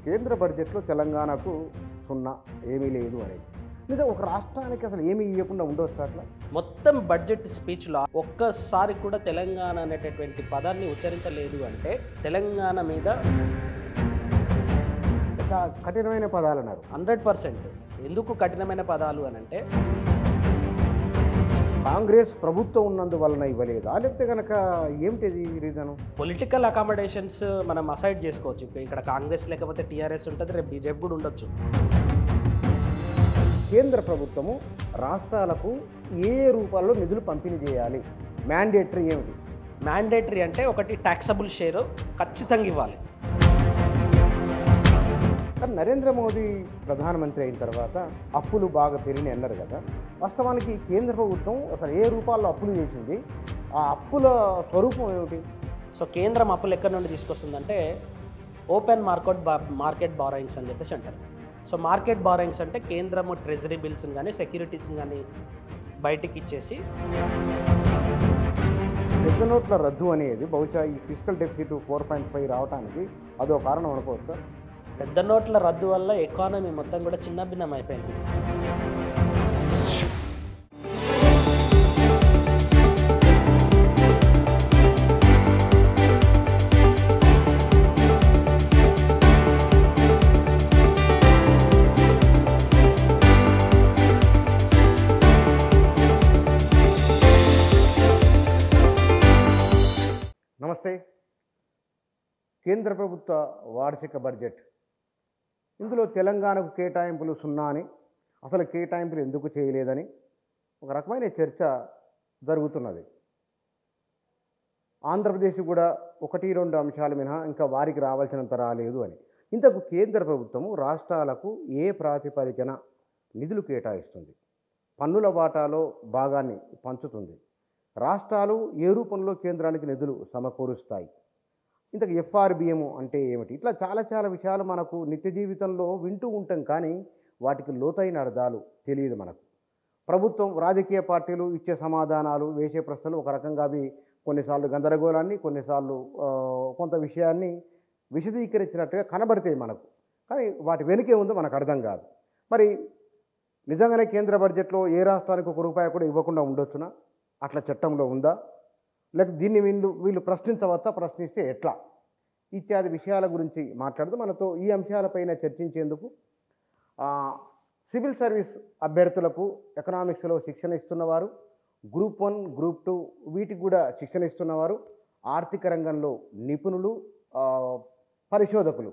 కేంద్ర బడ్జెట్లో తెలంగాణకు సున్నా ఏమీ లేదు అనేది నిజం. ఒక రాష్ట్రానికి అసలు ఏమీ ఇవ్వకుండా ఉండవచ్చు అట్లా. మొత్తం బడ్జెట్ స్పీచ్లో ఒక్కసారి కూడా తెలంగాణ అనేటటువంటి పదాన్ని ఉచ్చరించలేదు అంటే తెలంగాణ మీద కఠినమైన పదాలు అన్నారు. 100%. ఎందుకు కఠినమైన పదాలు అని అంటే కాంగ్రెస్ ప్రభుత్వం ఉన్నందువలన ఇవ్వలేదా, లేకపోతే కనుక ఏమిటిది రీజను? పొలిటికల్ అకామిడేషన్స్ మనం అసైడ్ చేసుకోవచ్చు. ఇక్కడ కాంగ్రెస్ లేకపోతే టీఆర్ఎస్ ఉంటుంది, రేపు బీజేపీ కూడా ఉండొచ్చు. కేంద్ర ప్రభుత్వము రాష్ట్రాలకు ఏ రూపాల్లో నిధులు పంపిణీ చేయాలి, మ్యాండేటరీ ఏమిటి? మ్యాండేటరీ అంటే ఒకటి ట్యాక్సబుల్ షేరు ఖచ్చితంగా ఇవ్వాలి. కానీ నరేంద్ర మోదీ ప్రధానమంత్రి అయిన తర్వాత అప్పులు బాగా పెరిగినాయి అన్నారు కదా. వాస్తవానికి కేంద్ర ప్రభుత్వం అసలు ఏ రూపాల్లో అప్పులు చేసింది, ఆ అప్పుల స్వరూపం ఏమిటి? సో కేంద్రం అప్పులు ఎక్కడి నుండి తీసుకొస్తుందంటే ఓపెన్ మార్కెట్ బారోయింగ్స్ అని చెప్పేసి అంటారు. సో మార్కెట్ బారోయింగ్స్ అంటే కేంద్రము ట్రెజరీ బిల్స్ని కానీ సెక్యూరిటీస్ని కానీ బయటికి ఇచ్చేసి పెద్ద నోట్ల రద్దు అనేది బహుశా ఈ ఫిజికల్ డెఫిసిట్ 4.5 రావడానికి అదో కారణం అనుకోవచ్చు. పెద్ద నోట్ల రద్దు వల్ల ఎకానమీ మొత్తం కూడా చిన్నభిన్నం అయిపోయింది. నమస్తే. కేంద్ర ప్రభుత్వ వార్షిక బడ్జెట్, ఇందులో తెలంగాణకు కేటాయింపులు సున్నా అని, అసలు కేటాయింపులు ఎందుకు చేయలేదని ఒక రకమైన చర్చ జరుగుతున్నది. ఆంధ్రప్రదేశ్ కూడా 1-2 అంశాలు మినహా ఇంకా వారికి రావాల్సినంత రాలేదు అని. ఇంతకు కేంద్ర ప్రభుత్వము రాష్ట్రాలకు ఏ ప్రాతిపదికన నిధులు కేటాయిస్తుంది, పన్నుల వాటాలో భాగాన్ని పంచుతుంది, రాష్ట్రాలు ఏ రూపంలో కేంద్రానికి నిధులు సమకూరుస్తాయి, ఇంతకు ఎఫ్ఆర్బిఎం అంటే ఏమిటి, ఇట్లా చాలా విషయాలు మనకు నిత్య జీవితంలో వింటూ ఉంటాం, కానీ వాటికి లోతైన అర్థాలు తెలియదు మనకు. ప్రభుత్వం రాజకీయ పార్టీలు ఇచ్చే సమాధానాలు, వేసే ప్రశ్నలు ఒక రకంగా అవి కొన్నిసార్లు గందరగోళాన్ని, కొన్నిసార్లు కొంత విషయాన్ని విశదీకరించినట్టుగా కనబడతాయి మనకు, కానీ వాటి వెనుకే ఉందో మనకు అర్థం కాదు. మరి నిజంగానే కేంద్ర బడ్జెట్లో ఏ రాష్ట్రానికి ₹1 కూడా ఇవ్వకుండా ఉండొచ్చునా? అట్లా చట్టంలో ఉందా? లేకపోతే దీన్ని వీళ్ళు ప్రశ్నించవచ్చా? ప్రశ్నిస్తే ఎట్లా? ఇత్యాది విషయాల గురించి మాట్లాడుతూ మనతో ఈ అంశాలపైన చర్చించేందుకు సివిల్ సర్వీస్ అభ్యర్థులకు ఎకనామిక్స్లో శిక్షణ ఇస్తున్నవారు, గ్రూప్ 1, గ్రూప్ 2 వీటికి కూడా శిక్షణ ఇస్తున్నవారు, ఆర్థిక రంగంలో నిపుణులు, పరిశోధకులు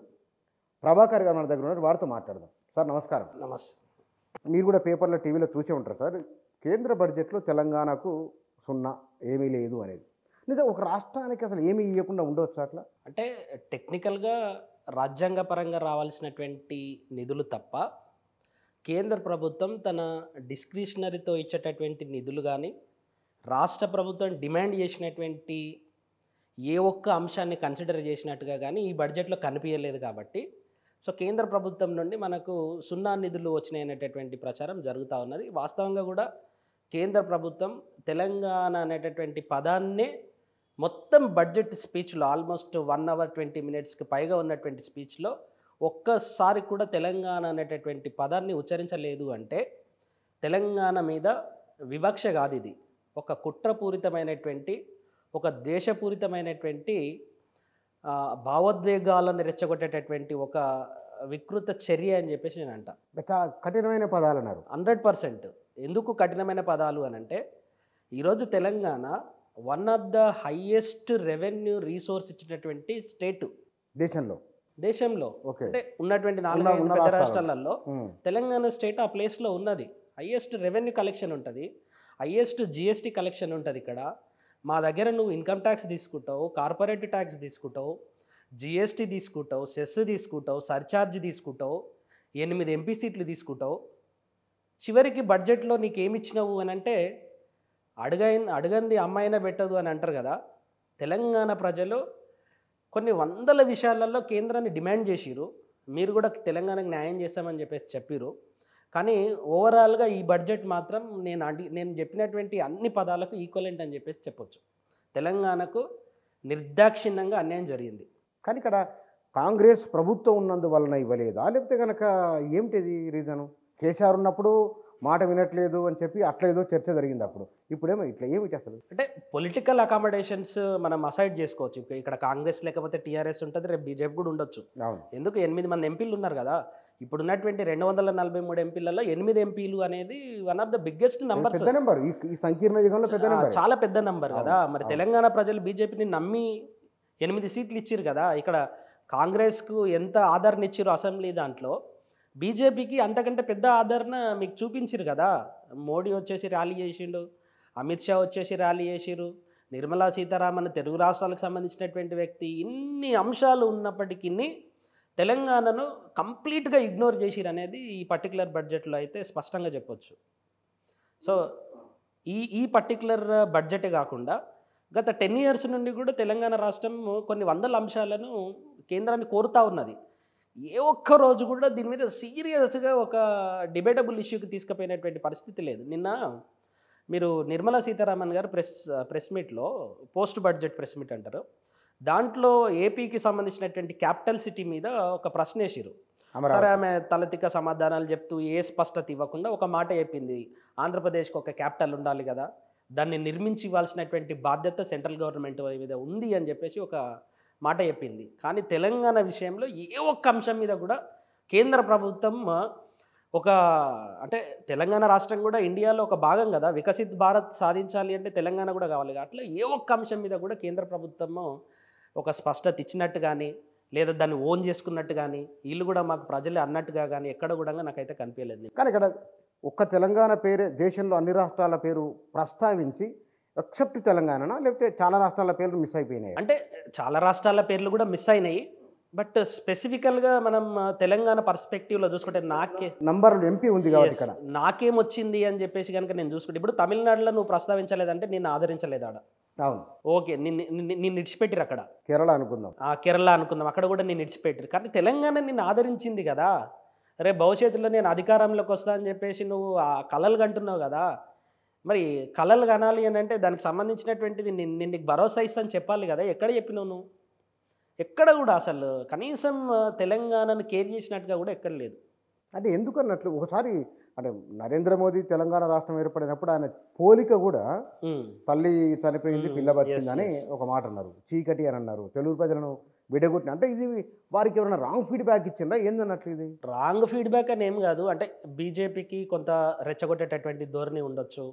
ప్రభాకర్ గారు మన దగ్గర ఉన్నారు. వారితో మాట్లాడదాం. సార్ నమస్కారం. నమస్తే. మీరు కూడా పేపర్లో, టీవీలో చూసే ఉంటారు సార్, కేంద్ర బడ్జెట్లో తెలంగాణకు సున్నా ఏమీ లేదు అనేది. నిజం. ఒక రాష్ట్రానికి అసలు ఏమీ ఇవ్వకుండా ఉండవచ్చు అట్లా? అంటే టెక్నికల్గా రాజ్యాంగపరంగా రావాల్సినటువంటి నిధులు తప్ప కేంద్ర ప్రభుత్వం తన డిస్క్రిషనరీతో ఇచ్చేటటువంటి నిధులు కానీ, రాష్ట్ర ప్రభుత్వం డిమాండ్ చేసినటువంటి ఏ ఒక్క అంశాన్ని కన్సిడర్ చేసినట్టుగా కానీ ఈ బడ్జెట్లో కనిపించలేదు. కాబట్టి సో కేంద్ర ప్రభుత్వం నుండి మనకు సున్నా నిధులు వచ్చినాయి అనేటటువంటి ప్రచారం జరుగుతూ ఉన్నది. వాస్తవంగా కూడా కేంద్ర ప్రభుత్వం తెలంగాణ అనేటటువంటి పదాన్నే మొత్తం బడ్జెట్ స్పీచ్లో ఆల్మోస్ట్ 1 hour 20 minutesకి పైగా ఉన్నటువంటి స్పీచ్లో ఒక్కసారి కూడా తెలంగాణ అనేటటువంటి పదాన్ని ఉచ్చరించలేదు అంటే తెలంగాణ మీద వివక్ష కాదు, ఇది ఒక కుట్రపూరితమైనటువంటి, ఒక దేశపూరితమైనటువంటి భావోద్వేగాలను రెచ్చగొట్టేటటువంటి ఒక వికృత చర్య అని చెప్పేసి నేను అంట. కఠినమైన పదాలు అన్నారు. 100%. ఎందుకు కఠినమైన పదాలు అని అంటే ఈరోజు Telangana one of the highest revenue resource ఇచ్చినటువంటి స్టేటు దేశంలో. అంటే ఉన్నటువంటి 4-5 పెద్ద రాష్ట్రాలలో తెలంగాణ స్టేట్ ఆ ప్లేస్లో ఉన్నది. హైయెస్ట్ రెవెన్యూ కలెక్షన్ ఉంటుంది, హైయెస్ట్ జిఎస్టీ కలెక్షన్ ఉంటుంది. ఇక్కడ మా దగ్గర నువ్వు ఇన్కమ్ ట్యాక్స్ తీసుకుంటావు, కార్పొరేట్ ట్యాక్స్ తీసుకుంటావు, జిఎస్టీ తీసుకుంటావు, సెస్ తీసుకుంటావు, సర్ఛార్జ్ తీసుకుంటావు, 8 ఎంపీ సీట్లు తీసుకుంటావు. చివరికి బడ్జెట్లో నీకేమి ఇచ్చినావు అని అంటే అడగంది అమ్మాయినా పెట్టదు అని అంటారు కదా. తెలంగాణ ప్రజలు కొన్ని వందల విషయాలలో కేంద్రాన్ని డిమాండ్ చేసిరు, మీరు కూడా తెలంగాణకు న్యాయం చేస్తామని చెప్పారు. కానీ ఓవరాల్గా ఈ బడ్జెట్ మాత్రం నేను చెప్పినటువంటి అన్ని పదాలకు ఈక్వలెంట్ అని చెప్పొచ్చు. తెలంగాణకు నిర్దాక్షిణ్యంగా అన్యాయం జరిగింది. కానీ ఇక్కడ కాంగ్రెస్ ప్రభుత్వం ఉన్నందువలన ఇవ్వలేదా, లేకపోతే కనుక ఏమిటిది రీజను? కేసీఆర్ ఉన్నప్పుడు మాట వినట్లేదు అని చెప్పి అట్లా ఏదో చర్చ జరిగింది అప్పుడు, ఇప్పుడేమో ఇట్లా ఏమిటి అసలు? అంటే పొలిటికల్ అకామిడేషన్స్ మనం అసైడ్ చేసుకోవచ్చు. ఇక్కడ కాంగ్రెస్ లేకపోతే టీఆర్ఎస్ ఉంటుంది, రేపు బీజేపీ కూడా ఉండొచ్చు. అవును. ఎందుకు 8 మంది ఎంపీలు ఉన్నారు కదా. ఇప్పుడున్నటువంటి 243 ఎంపీలలో 8 ఎంపీలు అనేది one of the biggest numbers. పెద్ద నెంబర్, ఈ సంకీర్ణ యుగంలో పెద్ద నెంబర్, చాలా పెద్ద నంబర్ కదా. మరి తెలంగాణ ప్రజలు బీజేపీని నమ్మి 8 సీట్లు ఇచ్చారు కదా. ఇక్కడ కాంగ్రెస్కు ఎంత ఆదరణ ఇచ్చారు అసెంబ్లీ దాంట్లో, బీజేపీకి అంతకంటే పెద్ద ఆదరణ మీకు చూపించారు కదా. మోడీ వచ్చేసి ర్యాలీ చేసిండు, అమిత్ షా వచ్చేసి ర్యాలీ చేసిరు, నిర్మలా సీతారామన్ తెలుగు రాష్ట్రాలకు సంబంధించినటువంటి వ్యక్తి. ఇన్ని అంశాలు ఉన్నప్పటికీ తెలంగాణను కంప్లీట్గా ఇగ్నోర్ చేసిరు అనేది ఈ పర్టికులర్ బడ్జెట్లో అయితే స్పష్టంగా చెప్పొచ్చు. సో ఈ పర్టికులర్ బడ్జెటే కాకుండా గత 10 years నుండి కూడా తెలంగాణ రాష్ట్రం కొన్ని వందల అంశాలను కేంద్రాన్ని కోరుతా ఉన్నది. ఏ ఒక్క రోజు కూడా దీని మీద సీరియస్గా ఒక డిబేటబుల్ ఇష్యూకి తీసుకుపోయినటువంటి పరిస్థితి లేదు. నిన్న మీరు నిర్మలా సీతారామన్ గారు ప్రెస్ మీట్లో, పోస్ట్ బడ్జెట్ ప్రెస్ మీట్ అంటారు, దాంట్లో ఏపీకి సంబంధించినటువంటి క్యాపిటల్ సిటీ మీద ఒక ప్రశ్న వేసిరు. సరే, ఆమె తలతిక సమాధానాలు చెప్తూ ఏ స్పష్టత ఇవ్వకుండా ఒక మాట చెప్పింది, ఆంధ్రప్రదేశ్కి ఒక క్యాపిటల్ ఉండాలి కదా, దాన్ని నిర్మించి ఇవ్వాల్సినటువంటి బాధ్యత సెంట్రల్ గవర్నమెంట్ మీద ఉంది అని చెప్పేసి ఒక మాట చెప్పింది. కానీ తెలంగాణ విషయంలో ఏ ఒక్క అంశం మీద కూడా కేంద్ర ప్రభుత్వం ఒక, అంటే తెలంగాణ రాష్ట్రం కూడా ఇండియాలో ఒక భాగం కదా, వికసిత్ భారత్ సాధించాలి అంటే తెలంగాణ కూడా కావాలి. అట్లా ఏ ఒక్క అంశం మీద కూడా కేంద్ర ప్రభుత్వము ఒక స్పష్టత ఇచ్చినట్టు కానీ, లేదా దాన్ని ఓన్ చేసుకున్నట్టు కానీ, వీళ్ళు కూడా మాకు ప్రజలే అన్నట్టుగా కానీ ఎక్కడ కూడా నాకైతే కనిపించలేదు. కానీ ఇక్కడ ఒక్క తెలంగాణ పేరే దేశంలో అన్ని రాష్ట్రాల పేరు ప్రస్తావించి, ఎక్సెప్ట్ తెలంగాణనా, లేకపోతే చాలా రాష్ట్రాల పేర్లు మిస్ అయిపోయినాయి? అంటే చాలా రాష్ట్రాల పేర్లు కూడా మిస్ అయినాయి. బట్ స్పెసిఫికల్గా మనం తెలంగాణ పర్స్పెక్టివ్లో చూసుకుంటే నంబర్ ఎంపీ ఉంది కాబట్టి ఇక్కడ నాకేమొచ్చింది అని చెప్పేసి కనుక నేను చూసుకుంటే, ఇప్పుడు తమిళనాడులో నువ్వు ప్రస్తావించలేదంటే నేను ఆదరించలేదు ఆడ. అవును, ఓకే, నిన్ను ఇడిచిపెట్టిరు అక్కడ. కేరళ అనుకుందాం, కేరళ అనుకుందాం, అక్కడ కూడా నేను ఇడిచిపెట్టిరు. కానీ తెలంగాణ నిన్ను ఆదరించింది కదా. రేపు భవిష్యత్తులో నేను అధికారంలోకి వస్తా అని చెప్పేసి నువ్వు ఆ కలలు కంటున్నావు కదా. మరి కలలు కనాలి అని అంటే దానికి సంబంధించినటువంటిది నేను నీకు భరోసా ఇస్తాను చెప్పాలి కదా. ఎక్కడ చెప్పినావు నువ్వు? ఎక్కడ కూడా అసలు కనీసం తెలంగాణను కేర్ చేసినట్టుగా కూడా ఎక్కడ లేదు. అంటే ఎందుకు అన్నట్లు ఒకసారి అంటే నరేంద్ర మోదీ తెలంగాణ రాష్ట్రం ఏర్పడినప్పుడు ఆయన పోలిక కూడా తల్లి చనిపోయింది పిల్ల బతికిందని ఒక మాట అన్నారు, చీకటి అని అన్నారు, తెలుగు ప్రజలను విడగొట్టిన. అంటే ఇది వారికి ఎవరైనా రాంగ్ ఫీడ్బ్యాక్ ఇచ్చిందా ఏందన్నట్లు? ఇది రాంగ్ ఫీడ్బ్యాక్ అని ఏం కాదు. అంటే బీజేపీకి కొంత రెచ్చగొట్టేటటువంటి ధోరణి ఉండొచ్చు.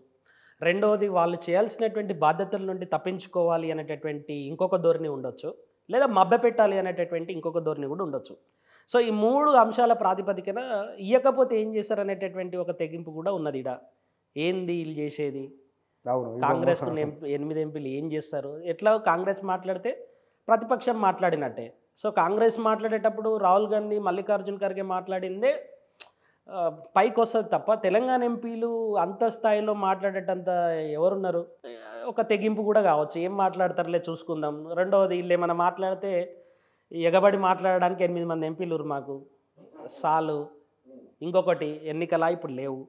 రెండవది, వాళ్ళు చేయాల్సినటువంటి బాధ్యతల నుండి తప్పించుకోవాలి అనేటటువంటి ఇంకొక ధోరణి ఉండొచ్చు, లేదా మభ్యపెట్టాలి అనేటటువంటి ఇంకొక ధోరణి కూడా ఉండొచ్చు. సో ఈ 3 అంశాల ప్రాతిపదికన ఇవ్వకపోతే ఏం చేస్తారు అనేటటువంటి ఒక తెగింపు కూడా ఉన్నది. ఇడ ఏంది వీళ్ళు చేసేది? కాంగ్రెస్కు 8 ఎంపీలు ఏం చేస్తారు? ఎట్లా కాంగ్రెస్ మాట్లాడితే ప్రతిపక్షం మాట్లాడినట్టే. సో కాంగ్రెస్ మాట్లాడేటప్పుడు రాహుల్ గాంధీ, మల్లికార్జున్ ఖర్గే మాట్లాడిందే పైకి వస్తుంది తప్ప తెలంగాణ ఎంపీలు అంత స్థాయిలో మాట్లాడేటంత ఎవరున్నారు? ఒక తెగింపు కూడా కావచ్చు, ఏం మాట్లాడతారులే చూసుకుందాం. రెండవది, వీళ్ళు ఏమైనా మాట్లాడితే ఎగబడి మాట్లాడడానికి 8 మంది ఎంపీలు మాకు సాలు. ఇంకొకటి, ఎన్నికలా ఇప్పుడు లేవు.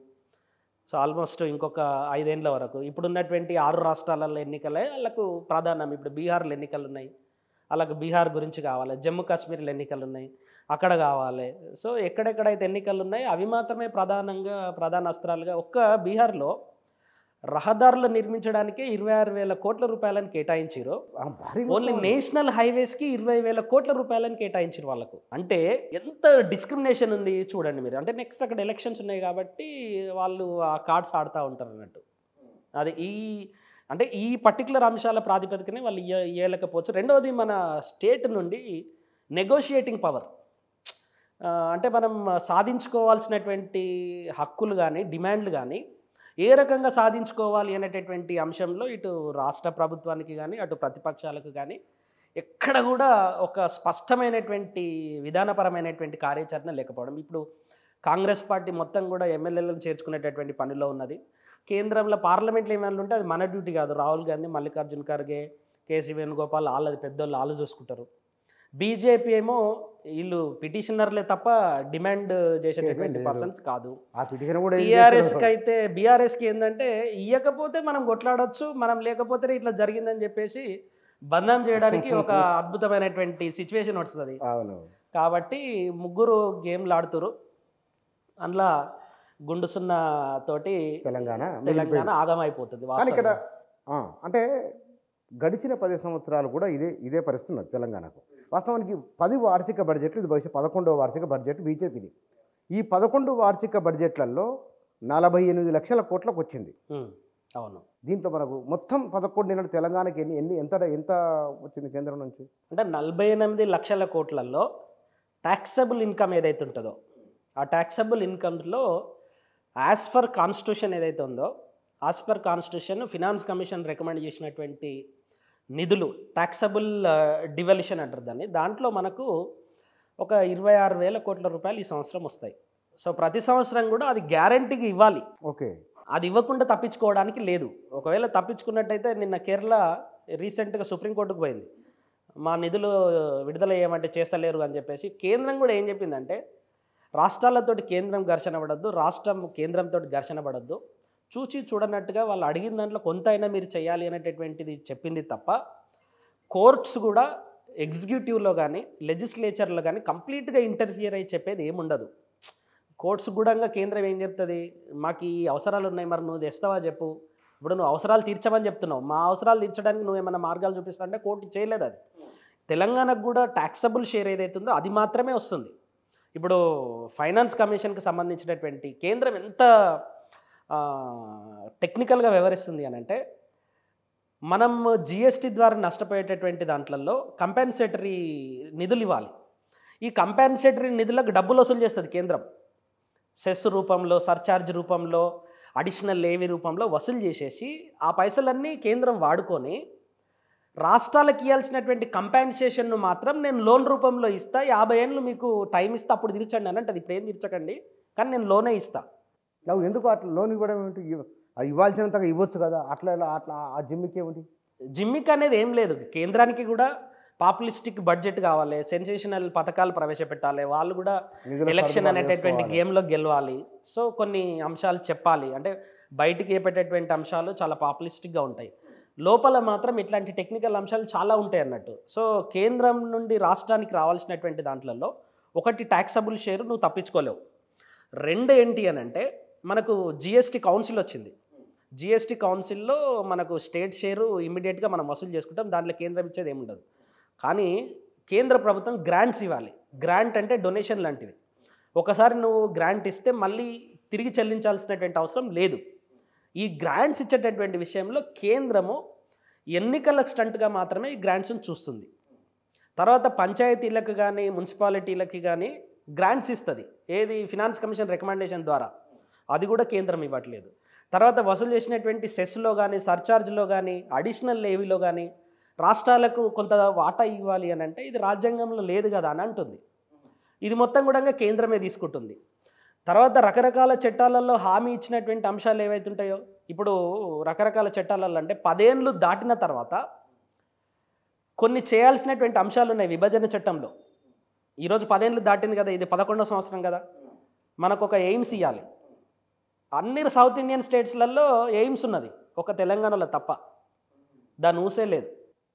సో ఆల్మోస్ట్ ఇంకొక 5 ఏళ్ళ వరకు ఇప్పుడున్నటువంటి 6 రాష్ట్రాలలో ఎన్నికలే వాళ్ళకు ప్రధానం. ఇప్పుడు బీహార్లో ఎన్నికలు ఉన్నాయి, వాళ్ళకు బీహార్ గురించి కావాలి. జమ్మూ కాశ్మీర్లో ఎన్నికలు ఉన్నాయి, అక్కడ కావాలి. సో ఎక్కడెక్కడైతే ఎన్నికలు ఉన్నాయో అవి మాత్రమే ప్రధాన అస్త్రాలుగా. ఒక్క బీహార్లో రహదారులు నిర్మించడానికి 26,000 కోట్ల రూపాయలను కేటాయించారు. ఓన్లీ నేషనల్ హైవేస్కి 20,000 కోట్ల రూపాయలను కేటాయించారు వాళ్ళకు. అంటే ఎంత డిస్క్రిమినేషన్ ఉంది చూడండి మీరు. అంటే నెక్స్ట్ అక్కడ ఎలక్షన్స్ ఉన్నాయి కాబట్టి వాళ్ళు ఆ కార్డ్స్ ఆడుతూ ఉంటారు అన్నట్టు. అది అంటే ఈ పర్టికులర్ అంశాల ప్రాతిపదికనే వాళ్ళు ఇవ్వలేకపోవచ్చు. రెండవది, మన స్టేట్ నుండి నెగోషియేటింగ్ పవర్, అంటే మనం సాధించుకోవాల్సినటువంటి హక్కులు కానీ డిమాండ్లు కానీ ఏ రకంగా సాధించుకోవాలి అనేటటువంటి అంశంలో ఇటు రాష్ట్ర ప్రభుత్వానికి కానీ అటు ప్రతిపక్షాలకు కానీ ఎక్కడ కూడా ఒక స్పష్టమైనటువంటి విధానపరమైనటువంటి కార్యాచరణ లేకపోవడం. ఇప్పుడు కాంగ్రెస్ పార్టీ మొత్తం కూడా ఎమ్మెల్యేలను చేర్చుకునేటటువంటి పనిలో ఉన్నది. కేంద్రంలో పార్లమెంట్లో ఏమైనా ఉంటే అది మన డ్యూటీ కాదు. రాహుల్ గాంధీ, మల్లికార్జున్ ఖర్గే, కేసీ వేణుగోపాల్ వాళ్ళది పెద్దోళ్ళు, వాళ్ళు చూసుకుంటారు. బీజేపీ ఏమో వీళ్ళు పిటిషనర్లే తప్ప డిమాండ్ చేసేటటువంటి పర్సన్స్ కాదు. టీఆర్ఎస్కి అయితే, బీఆర్ఎస్కి ఏంటంటే ఇవ్వకపోతే మనం కొట్లాడొచ్చు, మనం లేకపోతే ఇట్లా జరిగిందని చెప్పేసి బదనాం చేయడానికి ఒక అద్భుతమైనటువంటి సిచ్యువేషన్ వస్తుంది. అవును. కాబట్టి ముగ్గురు గేమ్లు ఆడుతురు. అందులో గుండు సున్నా తోటి తెలంగాణ ఆగమైపోతుంది. కానీ ఇక్కడ అంటే గడిచిన 10 సంవత్సరాలు కూడా ఇదే పరిస్థితి ఉన్నది తెలంగాణకు. వాస్తవానికి 10 వార్షిక బడ్జెట్లు, ఇది బహుశా 11వ వార్షిక బడ్జెట్ బీజేపీది. ఈ 11 వార్షిక బడ్జెట్లలో 48 లక్షల కోట్లకు వచ్చింది. అవును. దీంట్లో మనకు మొత్తం 11 నెలలు తెలంగాణకి ఎంత వచ్చింది కేంద్రం నుంచి? అంటే 48 లక్షల కోట్లలో ట్యాక్సబుల్ ఇన్కమ్ ఏదైతే ఉంటుందో, ఆ ట్యాక్సబుల్ ఇన్కమ్లో యాజ్ పర్ కాన్స్టిట్యూషన్ ఏదైతే ఉందో, as per constitution finance commission recommend చేసినటువంటి నిధులు, ట్యాక్సబుల్ డివల్యూషన్ అంటారు దాన్ని, దాంట్లో మనకు ఒక 26,000 కోట్ల రూపాయలు ఈ సంవత్సరం వస్తాయి. సో ప్రతి సంవత్సరం కూడా అది గ్యారంటీగా ఇవ్వాలి. ఓకే. అది ఇవ్వకుండా తప్పించుకోవడానికి లేదు. ఒకవేళ తప్పించుకున్నట్టయితే నిన్న కేరళ రీసెంట్గా సుప్రీంకోర్టుకు పోయింది, మా నిధులు విడుదల చేయమంటే చేస్తలేరు అని చెప్పేసి. కేంద్రం కూడా ఏం చెప్పిందంటే రాష్ట్రాలతోటి కేంద్రం ఘర్షణ పడద్దు, రాష్ట్రం కేంద్రంతో ఘర్షణ పడద్దు, చూచి చూడనట్టుగా వాళ్ళు అడిగిన దాంట్లో కొంత అయినా మీరు చేయాలి అనేటటువంటిది చెప్పింది తప్ప కోర్ట్స్ కూడా ఎగ్జిక్యూటివ్లో కానీ లెజిస్లేచర్లో కానీ కంప్లీట్గా ఇంటర్ఫియర్ అయ్యి చెప్పేది ఏముండదు. కోర్ట్స్ కూడా కేంద్రం ఏం చెప్తుంది, మాకు ఈ అవసరాలు ఉన్నాయి, మరి నువ్వు తెస్తావా చెప్పు. ఇప్పుడు నువ్వు అవసరాలు తీర్చమని చెప్తున్నావు, మా అవసరాలు తీర్చడానికి నువ్వు ఏమైనా మార్గాలు చూపిస్తావు అంటే కోర్టు చేయలేదు. అది తెలంగాణకు కూడా ట్యాక్సబుల్ షేర్ ఏదైతుందో అది మాత్రమే వస్తుంది. ఇప్పుడు ఫైనాన్స్ కమిషన్కి సంబంధించినటువంటి కేంద్రం ఎంత టెక్నికల్గా వ్యవహరిస్తుంది అని అంటే, మనం జిఎస్టీ ద్వారా నష్టపోయేటటువంటి దాంట్లలో కంపెన్సేటరీ నిధులు ఇవ్వాలి. ఈ కంపెన్సేటరీ నిధులకు డబ్బులు వసూలు చేస్తుంది కేంద్రం. సెస్ రూపంలో, సర్ఛార్జ్ రూపంలో, అడిషనల్ లేవీ రూపంలో వసూలు చేసేసి ఆ పైసలన్నీ కేంద్రం వాడుకొని రాష్ట్రాలకు ఇవ్వాల్సినటువంటి కంపెన్సేషన్ను మాత్రం నేను లోన్ రూపంలో ఇస్తా, 50 ఏళ్ళు మీకు టైం ఇస్తా, అప్పుడు తీర్చండి అని అంటే, అది ఇప్పుడు ఏం తీర్చకండి కానీ నేను లోనే ఇస్తా. ఎందుకు అట్లా లోన్ ఇవ్వడం ఏమిటి? ఇవ్వాల్సినంతగా ఇవ్వచ్చు కదా, అట్లా ఆ జిమ్మికి ఏమిటి? జిమ్మిక్ అనేది ఏం లేదు. కేంద్రానికి కూడా పాపులిస్టిక్ బడ్జెట్ కావాలి, సెన్సేషనల్ పథకాలు ప్రవేశపెట్టాలి, వాళ్ళు కూడా ఎలక్షన్ అనేటటువంటి గేమ్లో గెలవాలి. సో కొన్ని అంశాలు చెప్పాలి, అంటే బయటికి ఏపేటటువంటి అంశాలు చాలా పాపులిస్టిక్గా ఉంటాయి, లోపల మాత్రం ఇట్లాంటి టెక్నికల్ అంశాలు చాలా ఉంటాయి అన్నట్టు. సో కేంద్రం నుండి రాష్ట్రానికి రావాల్సినటువంటి దాంట్లలో ఒకటి ట్యాక్సబుల్ షేరు నువ్వు తప్పించుకోలేవు. రెండు ఏంటి అని అంటే, మనకు జిఎస్టీ కౌన్సిల్ వచ్చింది. జిఎస్టీ కౌన్సిల్లో మనకు స్టేట్ షేరు ఇమ్మీడియట్గా మనం వసూలు చేసుకుంటాం, దాంట్లో కేంద్రం ఇచ్చేది ఏముండదు. కానీ కేంద్ర ప్రభుత్వం గ్రాంట్స్ ఇవ్వాలి. గ్రాంట్ అంటే డొనేషన్ లాంటిది. ఒకసారి నువ్వు గ్రాంట్ ఇస్తే మళ్ళీ తిరిగి చెల్లించాల్సినటువంటి అవసరం లేదు. ఈ గ్రాంట్స్ ఇచ్చేటటువంటి విషయంలో కేంద్రము ఎన్నికల స్టంట్గా మాత్రమే ఈ గ్రాంట్స్ని చూస్తుంది. తర్వాత పంచాయతీలకు కానీ మున్సిపాలిటీలకి కానీ గ్రాంట్స్ ఇస్తుంది, ఏది ఫినాన్స్ కమిషన్ రికమెండేషన్ ద్వారా, అది కూడా కేంద్రం ఇవ్వట్లేదు. తర్వాత వసూలు చేసినటువంటి సెస్లో కానీ, సర్ఛార్జ్లో కానీ, అడిషనల్ లేవీలో కానీ రాష్ట్రాలకు కొంత వాటా ఇవ్వాలి అని అంటే ఇది రాజ్యాంగంలో లేదు కదా అని అంటుంది. ఇది మొత్తం కూడా కేంద్రమే తీసుకుంటుంది. తర్వాత రకరకాల చట్టాలలో హామీ ఇచ్చినటువంటి అంశాలు ఏవైతే ఉంటాయో, ఇప్పుడు రకరకాల చట్టాలలో అంటే 10 ఏళ్ళు దాటిన తర్వాత కొన్ని చేయాల్సినటువంటి అంశాలు ఉన్నాయి విభజన చట్టంలో. ఈరోజు 10 ఏళ్ళు దాటింది కదా, ఇది 11వ సంవత్సరం కదా, మనకు ఒక ఎయిమ్స్ ఇవ్వాలి. అన్ని సౌత్ ఇండియన్ స్టేట్స్లలో ఎయిమ్స్ ఉన్నది, ఒక తెలంగాణలో తప్ప. దాన్ని ఊసే లేదు.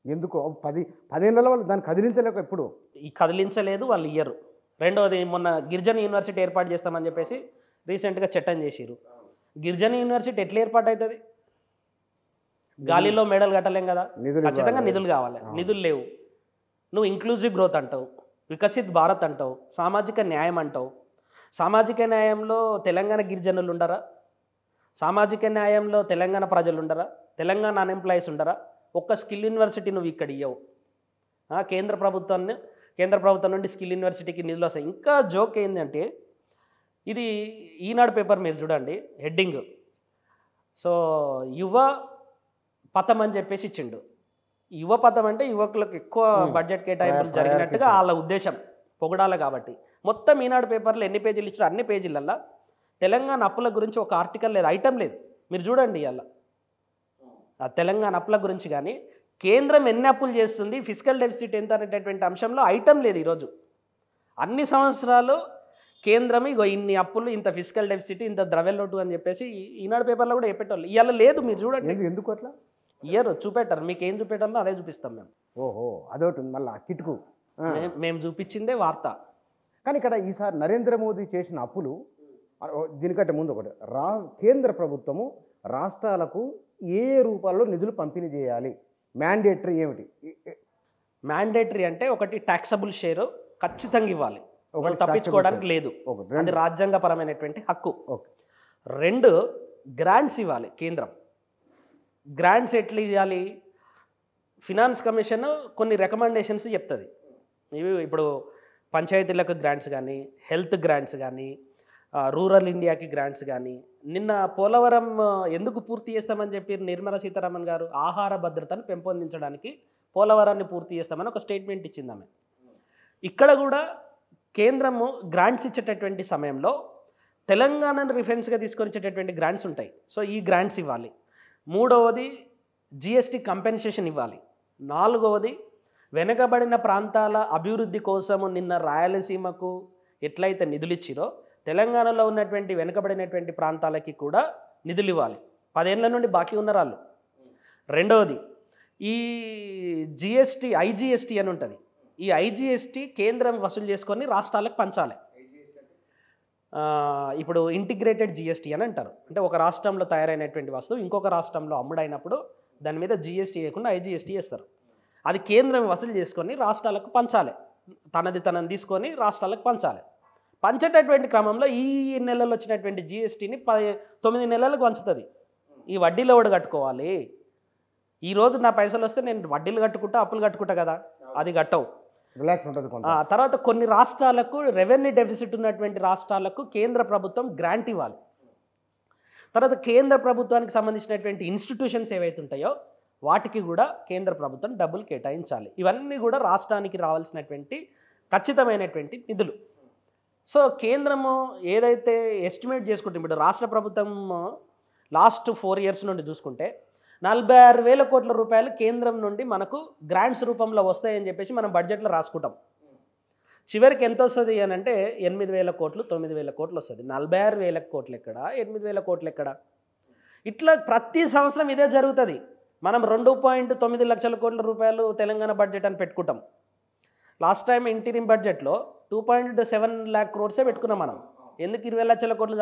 ఎందుకు 10 ఏళ్ళలో వాళ్ళు దాన్ని కదిలించలేక ఎప్పుడు కదిలించలేదు, వాళ్ళు ఇయ్యరు. రెండవది, మొన్న గిరిజన యూనివర్సిటీ ఏర్పాటు చేస్తామని చెప్పేసి రీసెంట్గా చట్టం చేసిరు. గిరిజన యూనివర్సిటీ ఎట్లా ఏర్పాటు అవుతుంది? గాలిలో మేడలు కట్టలేం కదా, ఖచ్చితంగా నిధులు కావాలి. నిధులు లేవు. నువ్వు ఇంక్లూజివ్ గ్రోత్ అంటావు, వికసిత్ భారత్ అంటావు, సామాజిక న్యాయం అంటావు. సామాజిక న్యాయంలో తెలంగాణ గిరిజనులు ఉండరా? సామాజిక న్యాయంలో తెలంగాణ ప్రజలు ఉండరా? తెలంగాణ అన్ఎంప్లాయీస్ ఉండరా? ఒక్క స్కిల్ యూనివర్సిటీ నువ్వు ఇక్కడ ఇవ్వవు. కేంద్ర ప్రభుత్వం నుండి స్కిల్ యూనివర్సిటీకి నిధులు వస్తాయి. ఇంకా జోక్ ఏంటంటే, ఇది ఈనాడు పేపర్ మీరు చూడండి, హెడ్డింగ్ సో యువ పథం అని చెప్పేసి ఇచ్చిండు. యువ పథం అంటే యువకులకు ఎక్కువ బడ్జెట్ కేటాయింపులు జరిగినట్టుగా వాళ్ళ ఉద్దేశం, పొగడాలి కాబట్టి. మొత్తం ఈనాడు పేపర్లో ఎన్ని పేజీలు ఇచ్చారు, అన్ని పేజీలల్లో తెలంగాణ అప్పుల గురించి ఒక ఆర్టికల్ లేదు, ఐటమ్ లేదు. మీరు చూడండి ఇవాళ ఆ తెలంగాణ అప్పుల గురించి కానీ, కేంద్రం ఎన్ని అప్పులు చేస్తుంది, ఫిజికల్ డెఫిసిట్ ఎంత అనేటటువంటి అంశంలో ఐటమ్ లేదు. ఈరోజు అన్ని సంవత్సరాలు కేంద్రం ఇగో ఇన్ని అప్పులు, ఇంత ఫిజికల్ డెఫిసిట్, ఇంత ద్రవ్యలోటు అని చెప్పేసి ఈనాడు పేపర్లో కూడా చెప్పేటోళ్ళు. ఇవాళ లేదు, మీరు చూడండి. ఎందుకు అట్లా? ఇయర్ చూపెట్టారు, మీకు ఏం చూపెట్టాలో అదే చూపిస్తాం మేము. ఓహో, అదొకటి ఉంది మళ్ళీ కిటుకు. మేము చూపించిందే వార్త. కానీ ఇక్కడ ఈసారి నరేంద్ర మోదీ చేసిన అప్పులు, దీనికంటే ముందు ఒకటి, కేంద్ర ప్రభుత్వము రాష్ట్రాలకు ఏ రూపాల్లో నిధులు పంపిణీ చేయాలి, మ్యాండేటరీ ఏమిటి? మ్యాండేటరీ అంటే ఒకటి ట్యాక్సబుల్ షేర్ ఖచ్చితంగా ఇవ్వాలి, ఒకటి తప్పించుకోవడానికి లేదు, అది రాజ్యాంగపరమైనటువంటి హక్కు. రెండు, గ్రాంట్స్ ఇవ్వాలి కేంద్రం. గ్రాంట్స్ ఎట్లా ఇవ్వాలి? ఫినాన్స్ కమిషన్ కొన్ని రికమెండేషన్స్ చెప్తుంది. ఇవి ఇప్పుడు పంచాయతీలకు గ్రాంట్స్ కానీ, హెల్త్ గ్రాంట్స్ కానీ, రూరల్ ఇండియాకి గ్రాంట్స్ కానీ. నిన్న పోలవరం ఎందుకు పూర్తి చేస్తామని చెప్పి నిర్మలా సీతారామన్ గారు ఆహార భద్రతను పెంపొందించడానికి పోలవరాన్ని పూర్తి చేస్తామని ఒక స్టేట్మెంట్ ఇచ్చింది ఆమె. ఇక్కడ కూడా కేంద్రము గ్రాంట్స్ ఇచ్చేటటువంటి సమయంలో తెలంగాణను రిఫరెన్స్గా తీసుకొని ఇచ్చేటటువంటి గ్రాంట్స్ ఉంటాయి. సో ఈ గ్రాంట్స్ ఇవ్వాలి. మూడవది జిఎస్టీ కంపెన్సేషన్ ఇవ్వాలి. నాలుగవది వెనుకబడిన ప్రాంతాల అభివృద్ధి కోసము నిన్న రాయలసీమకు ఎట్లయితే నిధులు ఇచ్చిరో తెలంగాణలో ఉన్నటువంటి వెనుకబడినటువంటి ప్రాంతాలకి కూడా నిధులు ఇవ్వాలి. 10 ఏళ్ల నుండి బాకీ ఉన్నారు వాళ్ళు. రెండవది ఈ జిఎస్టీ, ఐజిఎస్టీ అని ఉంటుంది. ఈ ఐజిఎస్టీ కేంద్రం వసూలు చేసుకొని రాష్ట్రాలకు పంచాలి. ఇప్పుడు ఇంటిగ్రేటెడ్ జిఎస్టీ అని అంటారు. అంటే ఒక రాష్ట్రంలో తయారైనటువంటి వస్తువు ఇంకొక రాష్ట్రంలో అమ్ముడైనప్పుడు దాని మీద జిఎస్టీ వేయకుండా ఐజిఎస్టీ వేస్తారు. అది కేంద్రం వసూలు చేసుకొని రాష్ట్రాలకు పంచాలి. తనది తీసుకొని రాష్ట్రాలకు పంచాలి. పంచేటటువంటి క్రమంలో ఈ నెలలో వచ్చినటువంటి జిఎస్టీని 9 నెలలకు పంచుతుంది. ఈ వడ్డీలో కూడా కట్టుకోవాలి. ఈరోజు నా పైసలు వస్తే నేను వడ్డీలు కట్టుకుంటా, అప్పులు కట్టుకుంటా కదా, అది కట్టవు. తర్వాత కొన్ని రాష్ట్రాలకు రెవెన్యూ డెఫిసిట్ ఉన్నటువంటి రాష్ట్రాలకు కేంద్ర ప్రభుత్వం గ్రాంట్ ఇవ్వాలి. తర్వాత కేంద్ర ప్రభుత్వానికి సంబంధించినటువంటి ఇన్స్టిట్యూషన్స్ ఏవైతే ఉంటాయో వాటికి కూడా కేంద్ర ప్రభుత్వం డబ్బులు కేటాయించాలి. ఇవన్నీ కూడా రాష్ట్రానికి రావాల్సినటువంటి ఖచ్చితమైనటువంటి నిధులు. సో కేంద్రము ఏదైతే ఎస్టిమేట్ చేసుకుంటే, ఇప్పుడు రాష్ట్ర ప్రభుత్వం లాస్ట్ 4 years నుండి చూసుకుంటే 46,000 కోట్ల రూపాయలు కేంద్రం నుండి మనకు గ్రాంట్స్ రూపంలో వస్తాయని చెప్పేసి మనం బడ్జెట్లో రాసుకుంటాం. చివరికి ఎంత వస్తుంది అని అంటే 8,000 కోట్లు, 9,000 కోట్లు వస్తుంది. 46,000 కోట్లు ఎక్కడ, 8,000 కోట్లు ఎక్కడ? ఇట్లా ప్రతి సంవత్సరం ఇదే జరుగుతుంది. మనం 2.9 లక్షల కోట్ల రూపాయలు తెలంగాణ బడ్జెట్ అని పెట్టుకుంటాం. లాస్ట్ టైం ఇంటీరియం బడ్జెట్లో 2.7 lakh crores పెట్టుకున్నాం మనం. ఎందుకు 20 లక్షల కోట్లు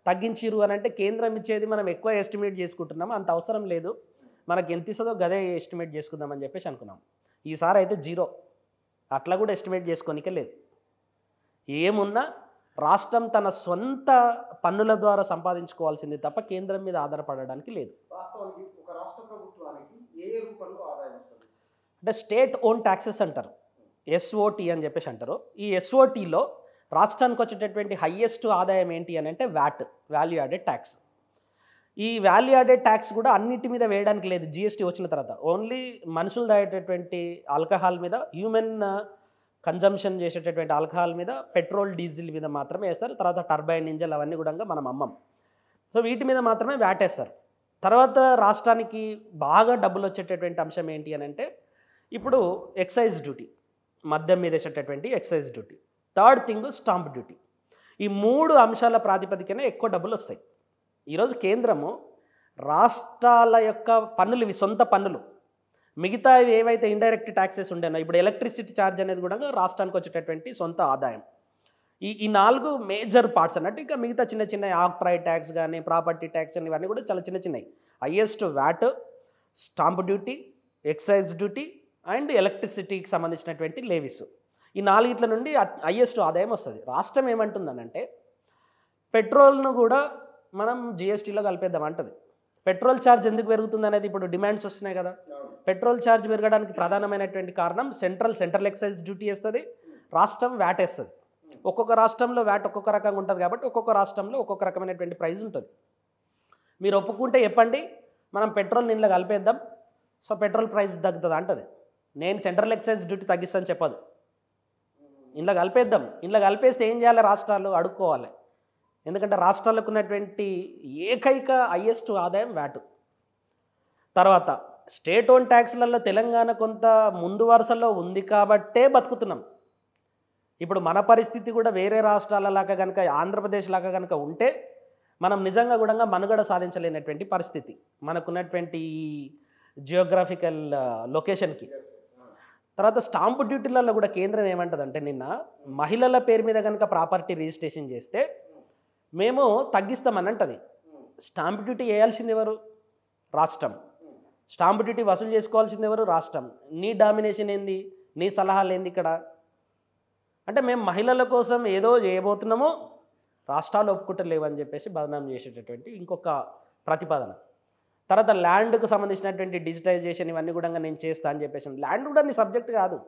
తగ్గించిరు అని అంటే కేంద్రం ఇచ్చేది మనం ఎక్కువ ఎస్టిమేట్ చేసుకుంటున్నాము, అంత అవసరం లేదు, మనకి ఎంత ఇస్తుందో గదే ఎస్టిమేట్ చేసుకుందామని చెప్పేసి అనుకున్నాం. ఈసారి అయితే 0, అట్లా కూడా ఎస్టిమేట్ చేసుకోనికే లేదు. ఏమున్నా రాష్ట్రం తన సొంత పన్నుల ద్వారా సంపాదించుకోవాల్సింది తప్ప కేంద్రం మీద ఆధారపడడానికి లేదు. అంటే స్టేట్ ఓన్ ట్యాక్సెస్ అంటారు, ఎస్ఓటి అని చెప్పేసి అంటారు. ఈ ఎస్ఓటిలో రాష్ట్రానికి వచ్చేటటువంటి హయ్యెస్ట్ ఆదాయం ఏంటి అని అంటే వ్యాట్, వాల్యూ యాడెడ్ ట్యాక్స్. ఈ వాల్యూ యాడెడ్ ట్యాక్స్ కూడా అన్నిటి మీద వేయడానికి లేదు జిఎస్టీ వచ్చిన తర్వాత. ఓన్లీ మనుషులు తాగేటటువంటి ఆల్కహాల్ మీద, హ్యూమన్ కన్జంప్షన్ చేసేటటువంటి ఆల్కహాల్ మీద, పెట్రోల్ డీజిల్ మీద మాత్రమే వేస్తారు. తర్వాత టర్బైన్ ఇంజన్ అవన్నీ కూడా మనం అమ్మం. సో వీటి మీద మాత్రమే వ్యాట్ వేస్తారు. తర్వాత రాష్ట్రానికి బాగా డబ్బులు వచ్చేటటువంటి అంశం ఏంటి అని అంటే ఇప్పుడు ఎక్సైజ్ డ్యూటీ, మద్యం మీద వేసేటటువంటి excise duty. Third thing stamp duty. ఈ 3 అంశాల ప్రాతిపదికన ఎక్కువ డబ్బులు వస్తాయి. ఈరోజు కేంద్రము రాష్ట్రాల యొక్క పన్నులు, ఇవి సొంత పన్నులు, మిగతా ఏవైతే ఇండైరెక్ట్ ట్యాక్సెస్ ఉండేనో, ఇప్పుడు ఎలక్ట్రిసిటీ ఛార్జ్ అనేది కూడా రాష్ట్రానికి వచ్చేటటువంటి సొంత ఆదాయం. ఈ 4 మేజర్ పార్ట్స్ అన్నట్టు. ఇంకా మిగతా చిన్న చిన్న ఆక్ట్రాయ్ ట్యాక్స్ కానీ, ప్రాపర్టీ ట్యాక్స్ అని, ఇవన్నీ కూడా చాలా చిన్న చిన్నవి. Highest VAT, stamp duty, excise duty and ఎలక్ట్రిసిటీకి సంబంధించినటువంటి లేవీస్. ఈ 4 నుండి హైయెస్ట్ ఆదాయం వస్తుంది. రాష్ట్రం ఏమంటుందనంటే పెట్రోల్ను కూడా మనం జిఎస్టీలో కలిపేద్దాం అంటది. పెట్రోల్ ఛార్జ్ ఎందుకు పెరుగుతుంది అనేది ఇప్పుడు డిమాండ్స్ వస్తున్నాయి కదా. పెట్రోల్ ఛార్జ్ పెరగడానికి ప్రధానమైనటువంటి కారణం సెంట్రల్ ఎక్సైజ్ డ్యూటీ వేస్తుంది, రాష్ట్రం వ్యాట్ వేస్తుంది. ఒక్కొక్క రాష్ట్రంలో వ్యాట్ ఒక్కొక్క రకంగా ఉంటుంది కాబట్టి ఒక్కొక్క రాష్ట్రంలో ఒక్కొక్క రకమైనటువంటి ప్రైస్ ఉంటుంది. మీరు ఒప్పుకుంటే చెప్పండి, మనం పెట్రోల్ ఇంట్లో కలిపేద్దాం, సో పెట్రోల్ ప్రైస్ తగ్గుతుంది అంటది. నేను సెంట్రల్ ఎక్సైజ్ డ్యూటీ తగ్గిస్తాను చెప్పదు. ఇంట్లో కలిపేద్దాం. ఇంట్లో కలిపేస్తే ఏం చేయాలి? రాష్ట్రాలు అడుక్కోవాలి. ఎందుకంటే రాష్ట్రాలకు ఉన్నటువంటి ఏకైక హైయెస్ట్ ఆదాయం వ్యాటు. తర్వాత స్టేట్ ఓన్ ట్యాక్స్లలో తెలంగాణ కొంత ముందు వరుసలో ఉంది కాబట్టే బతుకుతున్నాం. ఇప్పుడు మన పరిస్థితి కూడా వేరే రాష్ట్రాల లాగా కనుక, ఆంధ్రప్రదేశ్ లాగా కనుక ఉంటే మనం నిజంగా కూడా మనుగడ సాధించలేనటువంటి పరిస్థితి. మనకున్నటువంటి జియోగ్రాఫికల్ లొకేషన్కి. తర్వాత స్టాంపు డ్యూటీలలో కూడా కేంద్రం ఏమంటుందంటే నిన్న మహిళల పేరు మీద కనుక ప్రాపర్టీ రిజిస్ట్రేషన్ చేస్తే మేము తగ్గిస్తామని అంటది. స్టాంప్ డ్యూటీ వేయాల్సింది ఎవరు? రాష్ట్రం. స్టాంప్ డ్యూటీ వసూలు చేసుకోవాల్సింది ఎవరు? రాష్ట్రం. నీ డామినేషన్ ఏంది? నీ సలహాలు ఏంది ఇక్కడ? అంటే మేము మహిళల కోసం ఏదో చేయబోతున్నామో రాష్ట్రాలు ఒప్పుకుంటలేవు అని చెప్పేసి బదనాం చేసేటటువంటి ఇంకొక ప్రతిపాదన. తర్వాత ల్యాండ్కు సంబంధించినటువంటి డిజిటైజేషన్ ఇవన్నీ కూడా నేను చేస్తా అని చెప్పేసి. ల్యాండ్ కూడా నీ సబ్జెక్ట్ కాదు.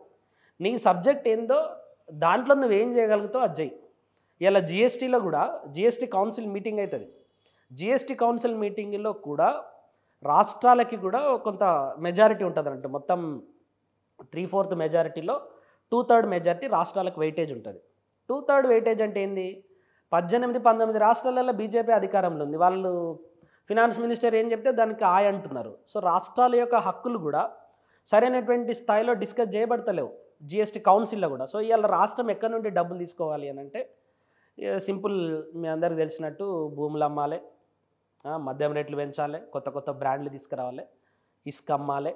నీ సబ్జెక్ట్ ఏందో దాంట్లో నువ్వేం చేయగలుగుతావు అది చెయ్యి. ఇలా జిఎస్టీలో కూడా జిఎస్టీ కౌన్సిల్ మీటింగ్ అవుతుంది. జిఎస్టీ కౌన్సిల్ మీటింగ్లో కూడా రాష్ట్రాలకి కూడా కొంత మెజారిటీ ఉంటుంది అన్నట్టు. మొత్తం 3/4 మెజారిటీలో 2/3 మెజారిటీ రాష్ట్రాలకు వెయిటేజ్ ఉంటుంది. 2/3 వెయిటేజ్ అంటే ఏంది? 18-19 రాష్ట్రాలలో బీజేపీ అధికారంలో ఉంది. వాళ్ళు ఫినాన్స్ మినిస్టర్ ఏం చెప్తే దానికి ఆయ్ అంటున్నారు. సో రాష్ట్రాల యొక్క హక్కులు కూడా సరైనటువంటి స్థాయిలో డిస్కస్ చేయబడతలేవు జిఎస్టీ కౌన్సిల్లో కూడా. సో ఇవాళ రాష్ట్రం ఎక్కడి నుండి డబ్బులు తీసుకోవాలి అని అంటే సింపుల్, మీ అందరికి తెలిసినట్టు భూములు అమ్మాలి, మద్యం రేట్లు పెంచాలి, కొత్త కొత్త బ్రాండ్లు తీసుకురావాలి, ఇసుక అమ్మాలి.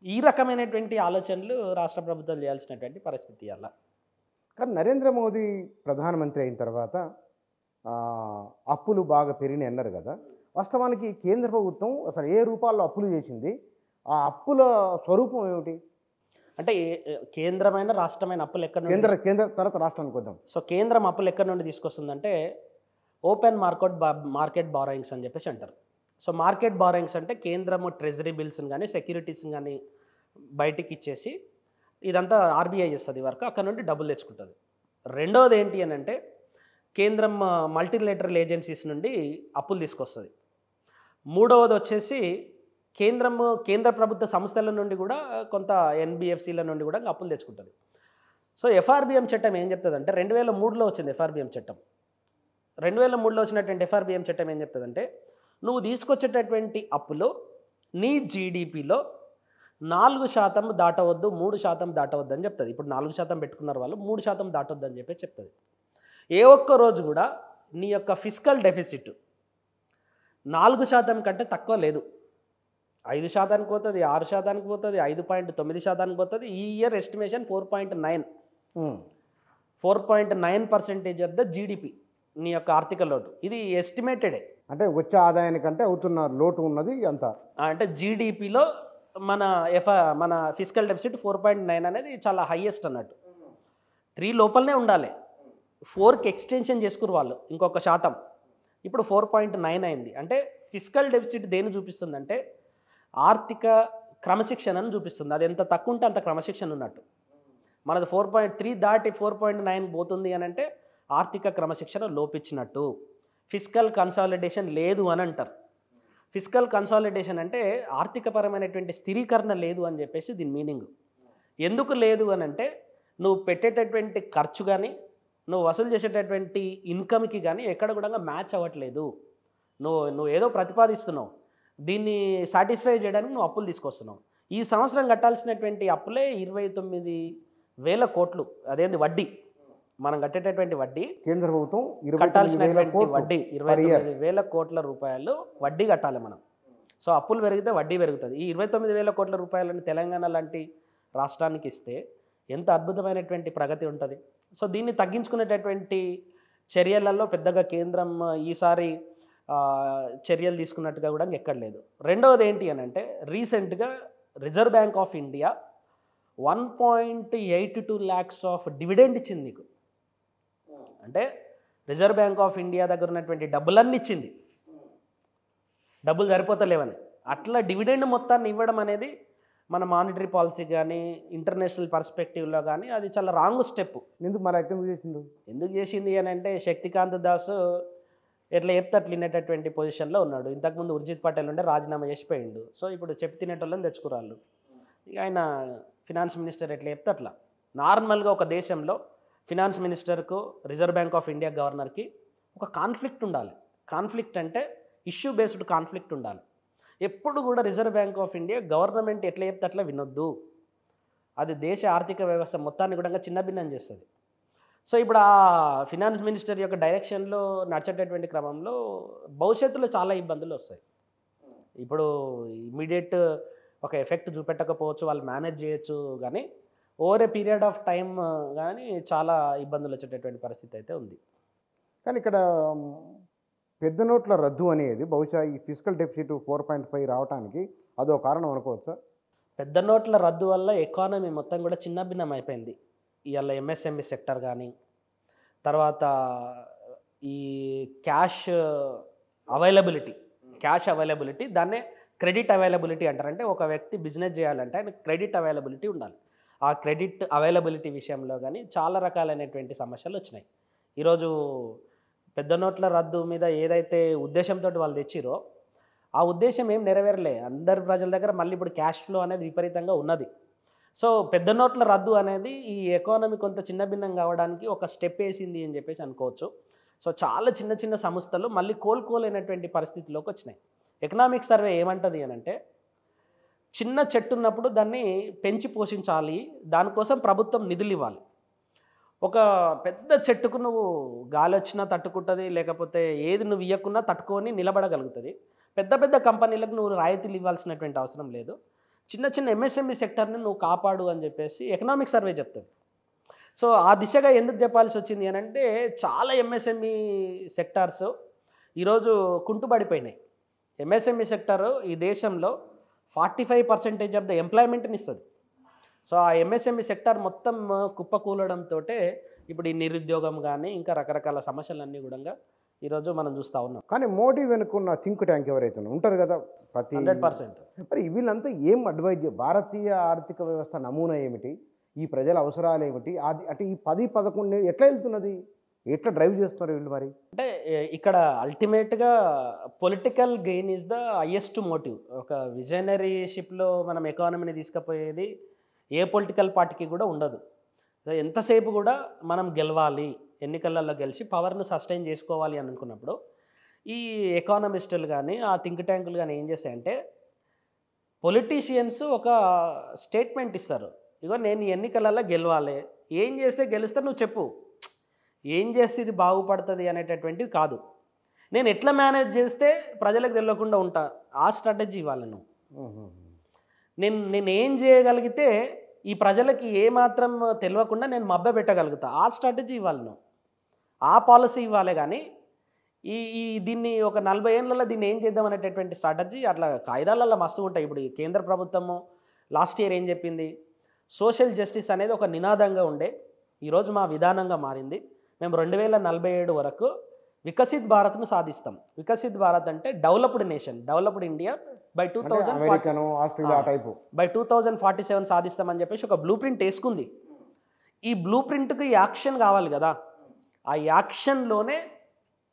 ఈ రకమైనటువంటి ఆలోచనలు రాష్ట్ర ప్రభుత్వాలు చేయాల్సినటువంటి పరిస్థితి అలా. కానీ నరేంద్ర మోదీ ప్రధానమంత్రి అయిన తర్వాత అప్పులు బాగా పెరిగినాయి అన్నారు కదా. వాస్తవానికి కేంద్ర ప్రభుత్వం అసలు ఏ రూపాల్లో అప్పులు చేసింది? ఆ అప్పుల స్వరూపం ఏమిటి? అంటే కేంద్రమైన రాష్ట్రమైన అప్పులు ఎక్కడ నుండి? కేంద్ర తర్వాత రాష్ట్రానికి వద్దాం. సో కేంద్రం అప్పులు ఎక్కడి నుండి తీసుకొస్తుందంటే ఓపెన్ మార్కెట్ బారోయింగ్స్ అని చెప్పేసి అంటారు. సో మార్కెట్ బారోయింగ్స్ అంటే కేంద్రము ట్రెజరీ బిల్స్ని కానీ సెక్యూరిటీస్ని కానీ బయటికి ఇచ్చేసి ఇదంతా ఆర్బీఐ చేస్తుంది వరకు, అక్కడ నుండి డబ్బులు తెచ్చుకుంటుంది. రెండవది ఏంటి అని అంటే కేంద్రం మల్టీలేటరల్ ఏజెన్సీస్ నుండి అప్పులు తీసుకొస్తుంది. మూడవది వచ్చేసి కేంద్ర ప్రభుత్వ సంస్థల నుండి కూడా కొంత ఎన్బిఎఫ్సిల నుండి కూడా అప్పులు తెచ్చుకుంటుంది. సో ఎఫ్ఆర్బిఎం చట్టం ఏం చెప్తుందంటే 2003లో వచ్చింది ఎఫ్ఆర్బిఎం చట్టం. 2003లో వచ్చినటువంటి ఎఫ్ఆర్బిఎం చట్టం ఏం చెప్తుందంటే నువ్వు తీసుకొచ్చేటటువంటి అప్పులు నీ జీడిపిలో 4% దాటవద్దు, 3% దాటవద్దు అని చెప్తుంది. ఇప్పుడు 4% పెట్టుకున్నారు వాళ్ళు, 3% దాటవద్దు అని చెప్పి చెప్తుంది. ఏ ఒక్క రోజు కూడా నీ యొక్క ఫిస్కల్ డెఫిసిట్ 4% కంటే తక్కువ లేదు. 5% పోతుంది, 6% పోతుంది, 5.9% పోతుంది. ఈ year estimation 4.9% of the GDP నీ యొక్క ఆర్థిక లోటు. ఇది ఎస్టిమేటెడే, అంటే వచ్చే ఆదాయానికంటే అవుతున్న లోటు ఉన్నది అంత. అంటే జీడిపిలో మన ఫిస్కల్ డెఫిసిట్ 4.9 అనేది చాలా హైయెస్ట్ అన్నట్టు. 3 లోపలనే ఉండాలి. 4కి ఎక్స్టెన్షన్ చేసుకురు వాళ్ళు ఇంకొక శాతం. ఇప్పుడు 4.9 అయింది. అంటే ఫిస్కల్ డెఫిసిట్ దేని చూపిస్తుందంటే ఆర్థిక క్రమశిక్షణను చూపిస్తుంది. అది ఎంత తక్కువ ఉంటే అంత క్రమశిక్షణ ఉన్నట్టు. మనది 4.3 దాటి 4.9 పోతుంది అని అంటే ఆర్థిక క్రమశిక్షణ లోపించినట్టు. ఫిస్కల్ కన్సాలిడేషన్ లేదు అని అంటారు. ఫిస్కల్ కన్సాలిడేషన్ అంటే ఆర్థికపరమైనటువంటి స్థిరీకరణ లేదు అని చెప్పేసి దీని మీనింగ్. ఎందుకు లేదు అని అంటే నువ్వు పెట్టేటటువంటి ఖర్చు కానీ నువ్వు వసూలు చేసేటటువంటి ఇన్కమ్కి కానీ ఎక్కడ కూడా మ్యాచ్ అవ్వట్లేదు. నువ్వు ఏదో ప్రతిపాదిస్తున్నావు, దీన్ని సాటిస్ఫై చేయడానికి నువ్వు అప్పులు తీసుకొస్తున్నావు. ఈ సంవత్సరం కట్టాల్సినటువంటి అప్పులే 29,000 కోట్లు. అదేంటి వడ్డీ, మనం కట్టేటటువంటి వడ్డీ, కేంద్ర ప్రభుత్వం కట్టాల్సినటువంటి వడ్డీ 29,000 కోట్ల రూపాయలు వడ్డీ కట్టాలి మనం. సో అప్పులు పెరిగితే వడ్డీ పెరుగుతుంది. ఈ 29,000 కోట్ల రూపాయలని తెలంగాణ లాంటి రాష్ట్రానికి ఇస్తే ఎంత అద్భుతమైనటువంటి ప్రగతి ఉంటుంది. సో దీన్ని తగ్గించుకునేటటువంటి చర్యలలో పెద్దగా కేంద్రం ఈసారి చర్యలు తీసుకున్నట్టుగా కూడా ఎక్కడ లేదు. రెండవది ఏంటి అని అంటే రీసెంట్గా reserve Bank of India 1.82 lakhs of dividend ఇచ్చింది నీకు. అంటే రిజర్వ్ బ్యాంక్ ఆఫ్ ఇండియా దగ్గర ఉన్నటువంటి డబ్బులన్నీ ఇచ్చింది, డబ్బులు సరిపోతలేవని. అట్లా డివిడెండ్ మొత్తాన్ని ఇవ్వడం అనేది మన మానిటరీ పాలసీ కానీ ఇంటర్నేషనల్ పర్స్పెక్టివ్లో కానీ అది చాలా రాంగ్ స్టెప్. ఎందుకు చేసింది అని అంటే శక్తికాంత్ దాస్ ఎట్లా చెప్తే అట్లా వినేటటువంటి పొజిషన్లో ఉన్నాడు. ఇంతకుముందు ఉర్జిత్ పటేల్ ఉంటే రాజీనామా చేసిపోయిండు. సో ఇప్పుడు చెప్పి తినేటోళ్ళని తెచ్చుకురాళ్ళు. ఇక ఆయన ఫినాన్స్ మినిస్టర్ ఎట్లా చెప్తే అట్లా. నార్మల్గా ఒక దేశంలో ఫినాన్స్ మినిస్టర్కు రిజర్వ్ బ్యాంక్ ఆఫ్ ఇండియా గవర్నర్కి ఒక కాన్ఫ్లిక్ట్ ఉండాలి. కాన్ఫ్లిక్ట్ అంటే ఇష్యూ బేస్డ్ కాన్ఫ్లిక్ట్ ఉండాలి. ఎప్పుడు కూడా reserve Bank of India government ఎట్లా చెప్తే అట్లా వినొద్దు. అది దేశ ఆర్థిక వ్యవస్థ మొత్తాన్ని కూడా చిన్నభిన్నం చేస్తుంది. సో ఇప్పుడు ఆ ఫినాన్స్ మినిస్టర్ యొక్క డైరెక్షన్లో నడిచేటటువంటి క్రమంలో భవిష్యత్తులో చాలా ఇబ్బందులు వస్తాయి. ఇప్పుడు ఇమీడియట్ ఒక ఎఫెక్ట్ చూపెట్టకపోవచ్చు, వాళ్ళు మేనేజ్ చేయొచ్చు, కానీ over a period of time కానీ చాలా ఇబ్బందులు వచ్చేటటువంటి పరిస్థితి అయితే ఉంది. కానీ ఇక్కడ పెద్ద నోట్ల రద్దు అనేది బహుశా ఈ ఫిజికల్ డెఫిసిట్ 4.5 రావడానికి అదో కారణం అనుకోవచ్చా? పెద్ద నోట్ల రద్దు వల్ల ఎకానమీ మొత్తం కూడా చిన్న భిన్నం అయిపోయింది. ఇవాళ ఎంఎస్ఎంఈ సెక్టర్ కానీ, తర్వాత ఈ క్యాష్ అవైలబిలిటీ దాన్నే క్రెడిట్ అవైలబిలిటీ అంటారు. అంటే ఒక వ్యక్తి బిజినెస్ చేయాలంటే ఆయన క్రెడిట్ అవైలబిలిటీ ఉండాలి. ఆ క్రెడిట్ అవైలబిలిటీ విషయంలో కానీ చాలా రకాలైనటువంటి సమస్యలు వచ్చినాయి. ఈరోజు పెద్ద నోట్ల రద్దు మీద ఏదైతే ఉద్దేశంతో వాళ్ళు తెచ్చిరో ఆ ఉద్దేశం ఏం నెరవేరలే. అందరి ప్రజల దగ్గర మళ్ళీ ఇప్పుడు క్యాష్ ఫ్లో అనేది విపరీతంగా ఉన్నది. సో పెద్ద నోట్ల రద్దు అనేది ఈ ఎకానమీ కొంత చిన్న భిన్నం కావడానికి ఒక స్టెప్ వేసింది అని చెప్పేసి అనుకోవచ్చు. సో చాలా చిన్న చిన్న సంస్థలు మళ్ళీ కోలుకోలేనటువంటి పరిస్థితిలోకి వచ్చినాయి. ఎకనామిక్ సర్వే ఏమంటుంది అని అంటే, చిన్న చెట్టు ఉన్నప్పుడు దాన్ని పెంచి పోషించాలి, దానికోసం ప్రభుత్వం నిధులు ఇవ్వాలి. ఒక పెద్ద చెట్టుకు నువ్వు గాలి వచ్చినా తట్టుకుంటుంది, లేకపోతే ఏది నువ్వు ఇవ్వకున్నా తట్టుకొని నిలబడగలుగుతుంది. పెద్ద పెద్ద కంపెనీలకు నువ్వు రాయితీలు ఇవ్వాల్సినటువంటి అవసరం లేదు. చిన్న చిన్న ఎంఎస్ఎంఈ సెక్టర్ని నువ్వు కాపాడు అని చెప్పేసి ఎకనామిక్ సర్వే చెప్తుంది. సో ఆ దిశగా ఎందుకు చెప్పాల్సి వచ్చింది అని అంటే, చాలా ఎంఎస్ఎంఈ సెక్టార్స్ ఈరోజు కుంటుబడిపోయినాయి. ఎంఎస్ఎంఈ సెక్టర్ ఈ దేశంలో 45% ఆఫ్ ద ఎంప్లాయ్మెంట్ని ఇస్తుంది. సో ఆ ఎంఎస్ఎంఈ సెక్టార్ మొత్తం కుప్పకూలడంతో ఇప్పుడు ఈ నిరుద్యోగం కానీ ఇంకా రకరకాల సమస్యలన్నీ కూడా ఈరోజు మనం చూస్తూ ఉన్నాం. కానీ మోడీ వెనుకున్న థింక్ ట్యాంక్ ఎవరైతే ఉంటారు కదా, ప్రతి 100%. మరి వీళ్ళంతా ఏం అడ్వైజ్, భారతీయ ఆర్థిక వ్యవస్థ నమూనా ఏమిటి, ఈ ప్రజల అవసరాలు ఏమిటి, అది అంటే ఈ 10-11 ఎట్లా వెళ్తున్నది, ఎట్లా డ్రైవ్ చేస్తున్నారు వీళ్ళు? మరి అంటే ఇక్కడ అల్టిమేట్గా political gain is the highest motive. ఒక విజనరీషిప్లో మనం ఎకానమీని తీసుకుపోయేది ఏ పొలిటికల్ పార్టీకి కూడా ఉండదు. ఎంతసేపు కూడా మనం గెలవాలి, ఎన్నికలలో గెలిచి పవర్ను సస్టైన్ చేసుకోవాలి అని అనుకున్నప్పుడు ఈ ఎకానమిస్టులు కానీ ఆ థింక్ ట్యాంకులు కానీ ఏం చేస్తాయంటే, పొలిటీషియన్స్ ఒక స్టేట్మెంట్ ఇస్తారు, ఇగో నేను ఈ ఎన్నికలలో గెలవాలి, ఏం చేస్తే గెలుస్తా నువ్వు చెప్పు, ఏం చేస్తే ఇది బాగుపడుతుంది అనేటటువంటిది కాదు, నేను ఎట్లా మేనేజ్ చేస్తే ప్రజలకు తెలియకుండా ఉంటా, ఆ స్ట్రాటజీ ఇవ్వాలి నువ్వు. నేను ఏం చేయగలిగితే ఈ ప్రజలకి ఏమాత్రం తెలియకుండా నేను మభ్య పెట్టగలుగుతా, ఆ స్ట్రాటజీ ఇవ్వాలి నువ్వు, ఆ పాలసీ ఇవ్వాలి. కానీ దీన్ని ఒక 40 ఏళ్ళలో దీన్ని ఏం చేద్దాం అనేటటువంటి స్ట్రాటజీ అట్లా కాయిదాలలో మస్తు ఉంటాయి. ఇప్పుడు ఈ కేంద్ర ప్రభుత్వము లాస్ట్ ఇయర్ ఏం చెప్పింది, సోషల్ జస్టిస్ అనేది ఒక నినాదంగా ఉండే, ఈరోజు మా విధానంగా మారింది. మేము 2047 వరకు వికసిత్ భారత్ను సాధిస్తాం. వికసిత్ భారత్ అంటే developed nation, developed India by 2047 సాధిస్తామని చెప్పేసి ఒక బ్లూ ప్రింట్ వేసుకుంది. ఈ బ్లూ ప్రింట్కి యాక్షన్ కావాలి కదా, ఆ యాక్షన్లోనే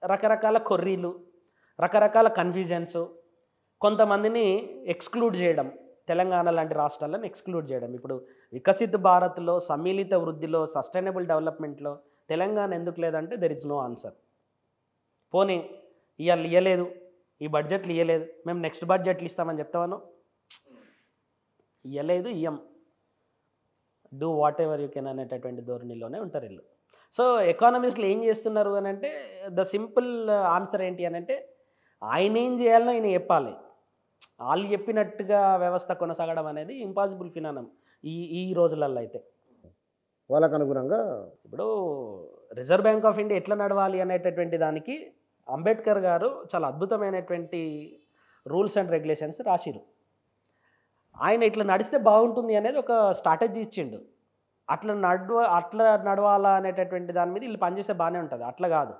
రకరకాల కొర్రీలు, రకరకాల కన్ఫ్యూజన్స్, కొంతమందిని ఎక్స్క్లూడ్ చేయడం, తెలంగాణ లాంటి రాష్ట్రాలను ఎక్స్క్లూడ్ చేయడం. ఇప్పుడు వికసిత్ భారత్లో, సమ్మిళిత వృద్ధిలో, సస్టైనబుల్ డెవలప్మెంట్లో తెలంగాణ ఎందుకు లేదంటే దెర్ ఇస్ నో ఆన్సర్. పోనీ ఇవాళ ఇవ్వలేదు, ఈ బడ్జెట్లు ఇవ్వలేదు, మేము నెక్స్ట్ బడ్జెట్లు ఇస్తామని చెప్తామను, ఇవ్వలేదు, ఇయ్యం, do whatever you can అనేటటువంటి ధోరణిలోనే ఉంటారు వీళ్ళు. సో ఎకానమిస్టులు ఏం చేస్తున్నారు అని అంటే, ద సింపుల్ ఆన్సర్ ఏంటి అని అంటే, ఆయన ఏం చేయాలో ఆయన చెప్పాలి, వాళ్ళు చెప్పినట్టుగా వ్యవస్థ కొనసాగడం అనేది ఇంపాసిబుల్ ఫినానం ఈ రోజులలో. అయితే వాళ్ళకు అనుగుణంగా ఇప్పుడు రిజర్వ్ బ్యాంక్ ఆఫ్ ఇండియా ఎట్లా నడవాలి అనేటటువంటి దానికి అంబేద్కర్ గారు చాలా అద్భుతమైనటువంటి రూల్స్ అండ్ రెగ్యులేషన్స్ రాసిరు. ఆయన ఇట్లా నడిస్తే బాగుంటుంది అనేది ఒక స్ట్రాటజీ ఇచ్చిండు. అట్లా నడవాలా అనేటటువంటి దాని మీద వీళ్ళు పనిచేస్తే బాగానే ఉంటుంది. అట్లా కాదు,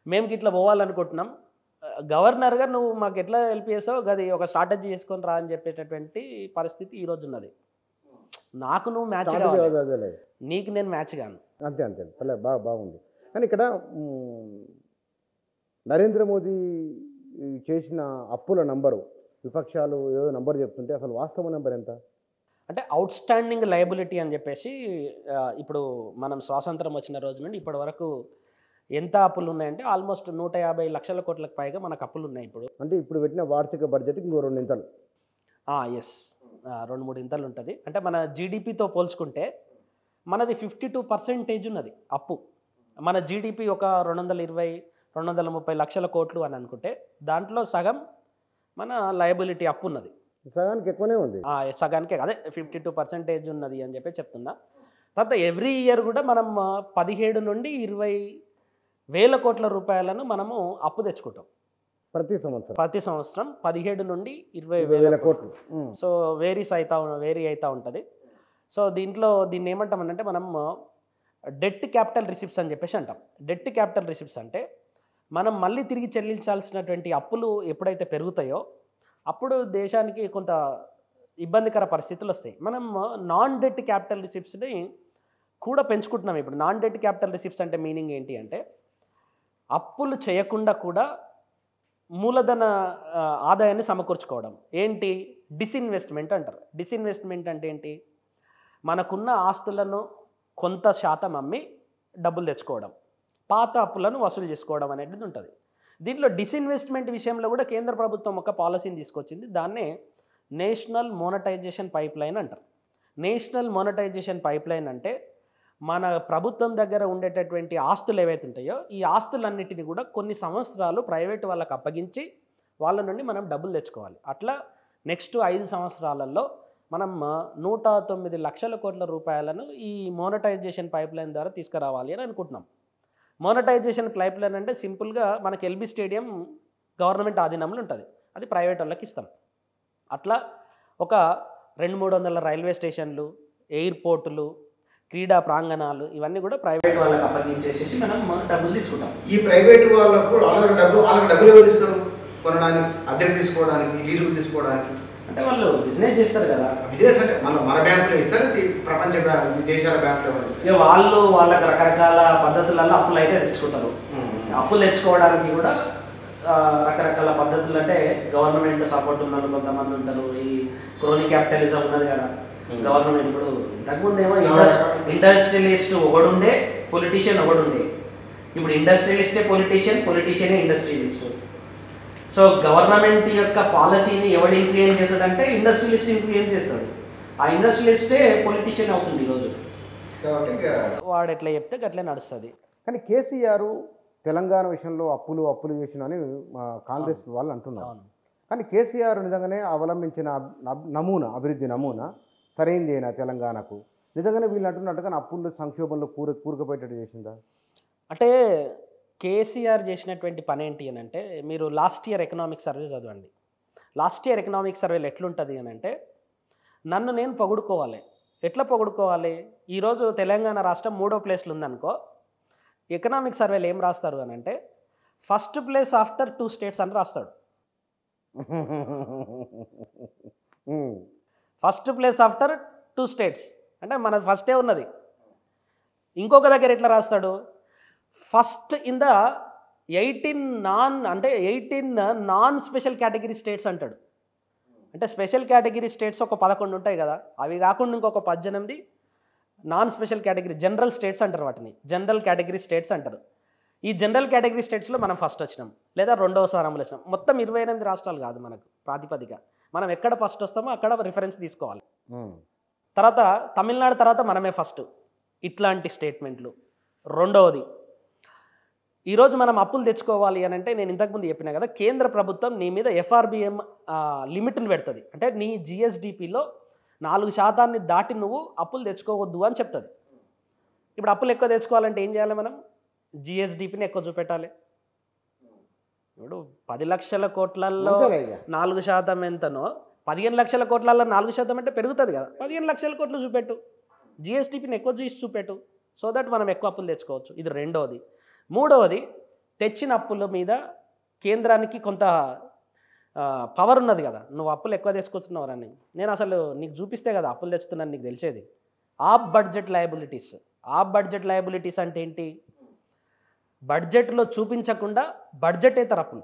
మేము ఇట్లా పోవాలనుకుంటున్నాం, గవర్నర్గా నువ్వు మాకు ఎట్లా హెల్ప్ చేస్తావు, గది ఒక స్ట్రాటజీ చేసుకొని రా అని చెప్పేటటువంటి పరిస్థితి ఈరోజు ఉన్నది. నాకు నువ్వు మ్యాచ్ కావాలి, నీకు నేను మ్యాచ్ కాను, అంతే అంతే. బాగుంది. కానీ ఇక్కడ నరేంద్ర మోదీ చేసిన అప్పుల నంబరు, విపక్షాలు ఏదో నంబర్ చెప్తుంటే అసలు వాస్తవ నెంబర్ ఎంత అంటే, అవుట్ స్టాండింగ్ లయబిలిటీ అని చెప్పేసి ఇప్పుడు మనం స్వాతంత్రం వచ్చిన రోజు నుండి ఇప్పటి వరకు ఎంత అప్పులు ఉన్నాయంటే ఆల్మోస్ట్ 150 లక్షల కోట్లకు పైగా మనకు అప్పులు ఉన్నాయి ఇప్పుడు. అంటే ఇప్పుడు పెట్టిన వార్షిక బడ్జెట్ ఇంకో 2 ఇంతలు. ఎస్, 2-3 ఇంతలు ఉంటుంది. అంటే మన జీడిపితో పోల్చుకుంటే మనది 52% ఉన్నది అప్పు. మన జీడిపి ఒక 220-230 లక్షల కోట్లు అని అనుకుంటే దాంట్లో సగం మన లయబిలిటీ అప్పు ఉన్నది. సగానికి ఎక్కువనే ఉంది. సగానికి అదే 52% ఉన్నది అని చెప్పి చెప్తున్నా. తర్వాత ఎవ్రీ ఇయర్ కూడా మనం 17 నుండి 20 వేల కోట్ల రూపాయలను మనము అప్పు తెచ్చుకుంటాం ప్రతి సంవత్సరం 17 నుండి 20 వేల కోట్లు. సో వేరీ అవుతా ఉంటుంది. సో దీన్ని ఏమంటామనంటే మనం డెట్ క్యాపిటల్ రిసిప్ట్స్ అని చెప్పేసి అంటాం. డెట్ క్యాపిటల్ రిసిప్ట్స్ అంటే మనం మళ్ళీ తిరిగి చెల్లించాల్సినటువంటి అప్పులు ఎప్పుడైతే పెరుగుతాయో అప్పుడు దేశానికి కొంత ఇబ్బందికర పరిస్థితులు వస్తాయి. మనం నాన్ డెట్ క్యాపిటల్ రిసిప్ట్స్ని కూడా పెంచుకుంటున్నాం. ఇప్పుడు నాన్ డెట్ క్యాపిటల్ రిసిప్ట్స్ అంటే మీనింగ్ ఏంటి అంటే అప్పులు చేయకుండా కూడా మూలధన ఆదాయాన్ని సమకూర్చుకోవడం. ఏంటి? డిస్ఇన్వెస్ట్మెంట్ అంటారు. డిస్ఇన్వెస్ట్మెంట్ అంటే ఏంటి? మనకున్న ఆస్తులను కొంత శాతం అమ్మి డబ్బులు తెచ్చుకోవడం, పాత అప్పులను వసూలు చేసుకోవడం అనేది ఉంటుంది. దీంట్లో డిస్ఇన్వెస్ట్మెంట్ విషయంలో కూడా కేంద్ర ప్రభుత్వం ఒక పాలసీని తీసుకొచ్చింది. దాన్నే నేషనల్ మోనటైజేషన్ పైప్ లైన్ అంటారు. నేషనల్ మోనటైజేషన్ పైప్ లైన్ అంటే మన ప్రభుత్వం దగ్గర ఉండేటటువంటి ఆస్తులు ఏవైతే ఉంటాయో ఈ ఆస్తులన్నిటిని కూడా కొన్ని సంవత్సరాలు ప్రైవేటు వాళ్ళకి అప్పగించి వాళ్ళ నుండి మనం డబ్బులు తెచ్చుకోవాలి. అట్లా నెక్స్ట్ 5 సంవత్సరాలలో మనం 109 లక్షల కోట్ల రూపాయలను ఈ మోనటైజేషన్ పైప్ లైన్ ద్వారా తీసుకురావాలి అని అనుకుంటున్నాం. మోనటైజేషన్ పైప్ లైన్ అంటే సింపుల్గా మనకి ఎల్బీ స్టేడియం గవర్నమెంట్ ఆధీనంలో ఉంటుంది, అది ప్రైవేట్ వాళ్ళకి ఇస్తాం. అట్లా ఒక 200-300 రైల్వే స్టేషన్లు, ఎయిర్పోర్టులు, క్రీడా ప్రాంగణాలు ఇవన్నీ కూడా ప్రైవేట్ వాళ్ళకి అప్పగించేసేసి మనం డబ్బులు తీసుకుంటాం. ఈ ప్రైవేట్ వాళ్ళకు వాళ్ళకి డబ్బులు ఎవరు ఇస్తారు? కొనడానికి, అద్దెకు తీసుకోవడానికి, లీజుకు తీసుకోవడానికి? అంటే వాళ్ళు బిజినెస్ చేస్తారు కదా. బిజినెస్ అంటే మన బ్యాంకులో ఇస్తారు, ప్రపంచ దేశాల బ్యాంకులో ఇక వాళ్ళకి రకరకాల పద్ధతులలో అప్పులు అయితే తెచ్చుకుంటారు. అప్పులు తెచ్చుకోవడానికి కూడా రకరకాల పద్ధతులు అంటే గవర్నమెంట్ సపోర్ట్ ఉన్న వాళ్ళు కొంతమంది ఉంటారు. ఈ క్రోనీ క్యాపిటలిజం ఉన్నది కదా గవర్నమెంట్. ఇప్పుడు ఇంతకుముందు ఏమో ఇండస్ట్రియలిస్ట్ ఒకడుండే, పొలిటీషియన్ ఒకడుండే. ఇప్పుడు ఇండస్ట్రియలిస్టే పొలిటీషియనే ఇండస్ట్రియలిస్ట్. సో గవర్నమెంట్ యొక్క పాలసీని ఎవడు ఇన్ఫ్లుయెన్స్ చేస్తాడంటే ఇండస్ట్రియలిస్ట్ ఇన్ఫ్లుయెన్స్ చేస్తాడు. ఆ ఇండస్ట్రియలిస్టే పొలిటీషియన్ అవుతుంది ఈరోజు. వాడు ఎట్లా చెప్తే అట్లే నడుస్తుంది. కానీ కేసీఆర్ తెలంగాణ విషయంలో అప్పులు చేసిన అని కాంగ్రెస్ వాళ్ళు అంటున్నారు. కానీ కేసీఆర్ నిజంగానే అవలంబించిన అభివృద్ధి నమూనా సరైనదేనా తెలంగాణకు? నిజంగానే వీళ్ళు అంటున్నట్టు కానీ అప్పులు సంక్షోభంలో కూరుకుపోయేటట్టు చేసిందా? అంటే కేసీఆర్ చేసినటువంటి పని ఏంటి అని అంటే, మీరు లాస్ట్ ఇయర్ ఎకనామిక్ సర్వే చదవండి. లాస్ట్ ఇయర్ ఎకనామిక్ సర్వేలు ఎట్లుంటుంది అని అంటే, నన్ను నేను పొగుడుకోవాలి. ఎట్లా పొగుడుకోవాలి? ఈరోజు తెలంగాణ రాష్ట్రం 3వ ప్లేస్లో ఉందనుకో, ఎకనామిక్ సర్వేలు ఏం రాస్తారు అని అంటే ఫస్ట్ ప్లేస్ ఆఫ్టర్ 2 స్టేట్స్ అని రాస్తాడు. ఫస్ట్ ప్లేస్ ఆఫ్టర్ 2 స్టేట్స్ అంటే మన ఫస్టే ఉన్నది. ఇంకొక దగ్గర ఎట్లా రాస్తాడు? First in the 18 non special category states అంటాడు. అంటే స్పెషల్ కేటగిరీ స్టేట్స్ ఒక 11 ఉంటాయి కదా, అవి కాకుండా ఇంకొక 18 non special category general states అంటారు. వాటిని జనరల్ కేటగిరీ స్టేట్స్ అంటారు. ఈ జనరల్ కేటగిరీ స్టేట్స్లో మనం ఫస్ట్ వచ్చినాం లేదా 2వ స్థానంలో వచ్చినాం. మొత్తం 28 రాష్ట్రాలు కాదు మనకు ప్రాతిపదిక. మనం ఎక్కడ ఫస్ట్ వస్తామో అక్కడ రిఫరెన్స్ తీసుకోవాలి. తర్వాత తమిళనాడు తర్వాత మనమే ఫస్ట్. ఇట్లాంటి స్టేట్మెంట్లు. రెండవది, ఈరోజు మనం అప్పులు తెచ్చుకోవాలి అని అంటే నేను ఇంతకుముందు చెప్పినా కదా, కేంద్ర ప్రభుత్వం నీ మీద FRBM లిమిట్ని పెడుతుంది. అంటే నీ GSDPలో 4% దాటి నువ్వు అప్పులు తెచ్చుకోవద్దు అని చెప్తుంది. ఇప్పుడు అప్పులు ఎక్కువ తెచ్చుకోవాలంటే ఏం చేయాలి? మనం GSDPని ఎక్కువ చూపెట్టాలి. ఇప్పుడు 10 లక్షల కోట్లలో 4% ఎంతనో, 15 లక్షల కోట్లలో 4% అంటే పెరుగుతుంది కదా. 15 లక్షల కోట్లు చూపెట్టు, GSDPని ఎక్కువ చూపెట్టు, సో దట్ మనం ఎక్కువ అప్పులు తెచ్చుకోవచ్చు. ఇది రెండవది. మూడవది, తెచ్చిన అప్పుల మీద కేంద్రానికి కొంత పవర్ ఉన్నది కదా. నువ్వు అప్పులు ఎక్కువ తెచ్చుకొచ్చున్నావని నేను అసలు నీకు చూపిస్తే కదా అప్పులు తెచ్చుతున్నాను నీకు తెలిసేది. ఆఫ్ బడ్జెట్ లయబిలిటీస్ అంటే ఏంటి? బడ్జెట్లో చూపించకుండా బడ్జెటేతర అప్పులు,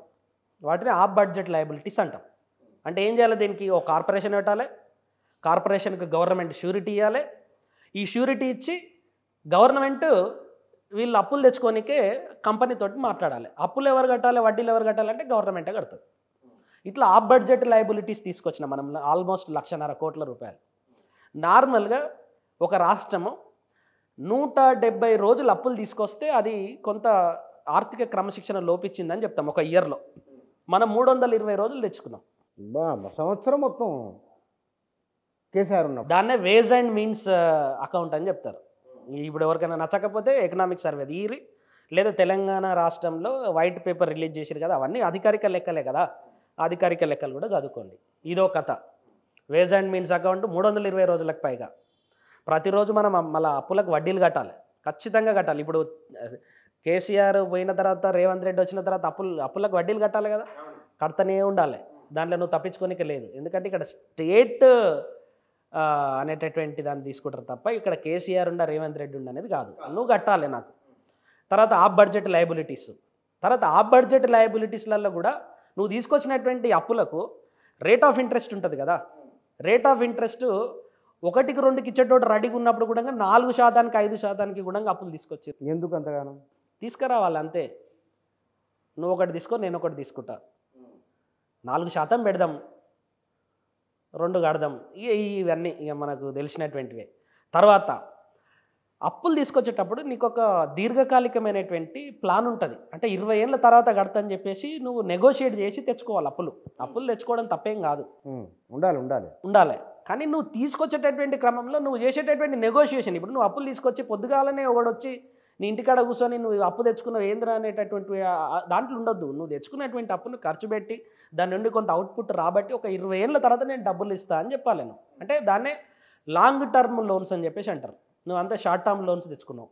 వాటిని ఆఫ్ బడ్జెట్ లయబిలిటీస్ అంటాం. అంటే ఏం చేయాలి? దీనికి ఒక కార్పొరేషన్ పెట్టాలి, కార్పొరేషన్కి గవర్నమెంట్ షూరిటీ ఇవ్వాలి. ఈ షూరిటీ ఇచ్చి గవర్నమెంట్ వీళ్ళు అప్పులు తెచ్చుకోనికే కంపెనీతోటి మాట్లాడాలి. అప్పులు ఎవరు కట్టాలి, వడ్డీలు ఎవరు కట్టాలంటే గవర్నమెంటే కడుతుంది. ఇట్లా ఆఫ్ బడ్జెట్ లయబిలిటీస్ తీసుకొచ్చిన మనం ఆల్మోస్ట్ 1,50,000 కోట్ల రూపాయలు. నార్మల్గా ఒక రాష్ట్రము 170 రోజులు అప్పులు తీసుకొస్తే అది కొంత ఆర్థిక క్రమశిక్షణ లోపించిందని చెప్తాం ఒక ఇయర్లో. మనం 320 రోజులు తెచ్చుకున్నాం. సంవత్సరం మొత్తం కేసీఆర్ ఉన్నప్పుడు. దాన్నే వేజ్ అండ్ మీన్స్ అకౌంట్ అని చెప్తారు. ఇప్పుడు ఎవరికైనా నచ్చకపోతే ఎకనామిక్ సర్వే తీరి, లేదా తెలంగాణ రాష్ట్రంలో వైట్ పేపర్ రిలీజ్ చేశారు కదా, అవన్నీ అధికారిక లెక్కలే కదా, అధికారిక లెక్కలు కూడా చదువుకోండి. ఇదో కథ. వేజ్ అండ్ మీన్స్ అకౌంట్ 320 రోజులకు పైగా. ప్రతిరోజు మనం మళ్ళీ అప్పులకు వడ్డీలు కట్టాలి, ఖచ్చితంగా కట్టాలి. ఇప్పుడు కేసీఆర్ పోయిన తర్వాత రేవంత్ రెడ్డి వచ్చిన తర్వాత అప్పులకు వడ్డీలు కట్టాలి కదా, కడతనే ఉండాలి. దాంట్లో నువ్వు తప్పించుకోనికే లేదు. ఎందుకంటే ఇక్కడ స్టేట్ అనేటటువంటి దాన్ని తీసుకుంటారు తప్ప ఇక్కడ కేసీఆర్ ఉండ రేవంత్ రెడ్డి ఉండ అనేది కాదు. నువ్వు కట్టాలి నాకు. తర్వాత ఆఫ్ బడ్జెట్ లయబిలిటీస్, తర్వాత ఆఫ్ బడ్జెట్ లయబిలిటీస్లలో కూడా నువ్వు తీసుకొచ్చినటువంటి అప్పులకు రేట్ ఆఫ్ ఇంట్రెస్ట్ ఉంటుంది కదా, రేట్ ఆఫ్ ఇంట్రెస్ట్ 1కి 2కి ఇచ్చేటోడు రెడీగా ఉన్నప్పుడు కూడా 4% 5% కూడా అప్పులు తీసుకొచ్చి ఎందుకు అంతగానో తీసుకురావాలి అంతే. నువ్వు ఒకటి తీసుకో, నేను ఒకటి తీసుకుంటా, 4% పెడదాం, 2 కడదాం. ఇవన్నీ ఇక మనకు తెలిసినటువంటివే. తర్వాత అప్పులు తీసుకొచ్చేటప్పుడు నీకు ఒక దీర్ఘకాలికమైనటువంటి ప్లాన్ ఉంటుంది. అంటే 20 ఏళ్ళ తర్వాత కడతా అని చెప్పేసి నువ్వు నెగోషియేట్ చేసి తెచ్చుకోవాలి. అప్పులు తెచ్చుకోవడం తప్పేం కాదు, ఉండాలి. కానీ నువ్వు తీసుకొచ్చేటటువంటి క్రమంలో నువ్వు చేసేటటువంటి నెగోషియేషన్, ఇప్పుడు నువ్వు అప్పులు తీసుకొచ్చి పొద్దుగాలనే ఒకడొచ్చి నీ ఇంటికాడ కూర్చొని నువ్వు అప్పు తెచ్చుకున్నావు ఏంద్రా అనేటటువంటి దాంట్లో ఉండొద్దు. నువ్వు తెచ్చుకున్నటువంటి అప్పును ఖర్చు పెట్టి దాని నుండి కొంత అవుట్పుట్ రాబట్టి ఒక 20 ఏళ్ళ తర్వాత నేను డబ్బులు ఇస్తా అని చెప్పాలి నేను. అంటే దాన్నే లాంగ్ టర్మ్ లోన్స్ అని చెప్పేసి అంటారు. నువ్వు అంతా షార్ట్ టర్మ్ లోన్స్ తెచ్చుకున్నావు.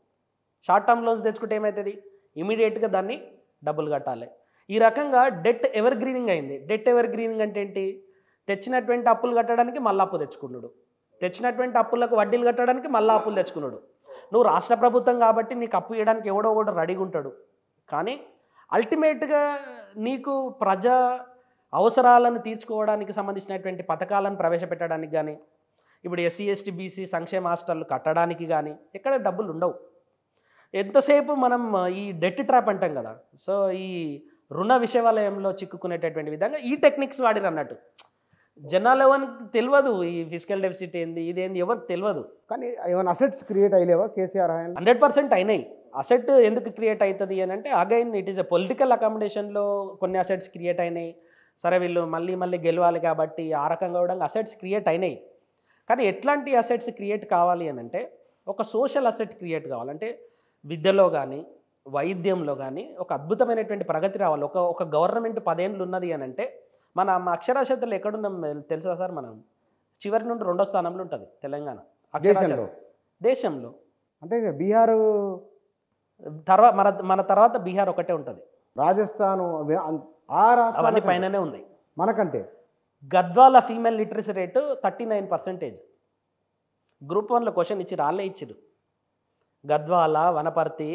షార్ట్ టర్మ్ లోన్స్ తెచ్చుకుంటే ఏమవుతుంది, ఇమీడియట్గా దాన్ని డబ్బులు కట్టాలి. ఈ రకంగా డెట్ ఎవర్ గ్రీనింగ్ అయింది. డెట్ ఎవర్ గ్రీనింగ్ అంటే ఏంటి, తెచ్చినటువంటి అప్పులు కట్టడానికి మళ్ళీ అప్పు తెచ్చుకున్నాడు, తెచ్చినటువంటి అప్పులకు వడ్డీలు కట్టడానికి మళ్ళీ అప్పులు తెచ్చుకున్నాడు. నువ్వు రాష్ట్ర ప్రభుత్వం కాబట్టి నీకు అప్పు ఇవ్వడానికి ఎవడో ఒకడు రెడీగా ఉంటాడు. కానీ అల్టిమేట్గా నీకు ప్రజా అవసరాలను తీర్చుకోవడానికి సంబంధించినటువంటి పథకాలను ప్రవేశపెట్టడానికి కానీ, ఇప్పుడు ఎస్సీ ఎస్టీ బీసీ సంక్షేమ హాస్టళ్ళు కట్టడానికి కానీ ఎక్కడ డబ్బులు ఉండవు. ఎంతసేపు మనం ఈ డెట్ ట్రాప్ అంటాం కదా, సో ఈ రుణ విషవలయంలో చిక్కుకునేటటువంటి విధంగా ఈ టెక్నిక్స్ వాడిరు అన్నట్టు. జనాలు ఎవరికి తెలియదు ఈ ఫిజికల్ డెఫిసిట్ ఏంది ఇదేంది ఎవరికి తెలియదు. కానీ ఏమైనా అసెట్స్ క్రియేట్ అయ్యేవా కేసీఆర్ 100% అయినాయి. అసెట్ ఎందుకు క్రియేట్ అవుతుంది అని అంటే again it is a political అకామిడేషన్లో కొన్ని అసెట్స్ క్రియేట్ అయినాయి. సరే వీళ్ళు మళ్ళీ గెలవాలి కాబట్టి ఆ రకంగా కూడా అసెట్స్ క్రియేట్ అయినాయి. కానీ ఎట్లాంటి అసెట్స్ క్రియేట్ కావాలి అని అంటే ఒక సోషల్ అసెట్ క్రియేట్ కావాలంటే విద్యలో కానీ వైద్యంలో కానీ ఒక అద్భుతమైనటువంటి ప్రగతి రావాలి. ఒక గవర్నమెంట్ 10 ఏళ్ళు ఉన్నది అని అంటే మన అక్షరాస్యతలు ఎక్కడున్నాం తెలుసా సార్, మనం చివరి నుండి 2వ స్థానంలో ఉంటుంది తెలంగాణ అక్షరాస్యత దేశంలో. అంటే బీహార్ తర్వాత మన తర్వాత బీహార్ ఒకటే ఉంటుంది, రాజస్థాన్ అవన్నీ పైననే ఉన్నాయి మనకంటే. Gadwal female literacy rate 39%. Group 1లో క్వశ్చన్ ఇచ్చి రాళ్ళే ఇచ్చిరు. గద్వాల, వనపర్తి,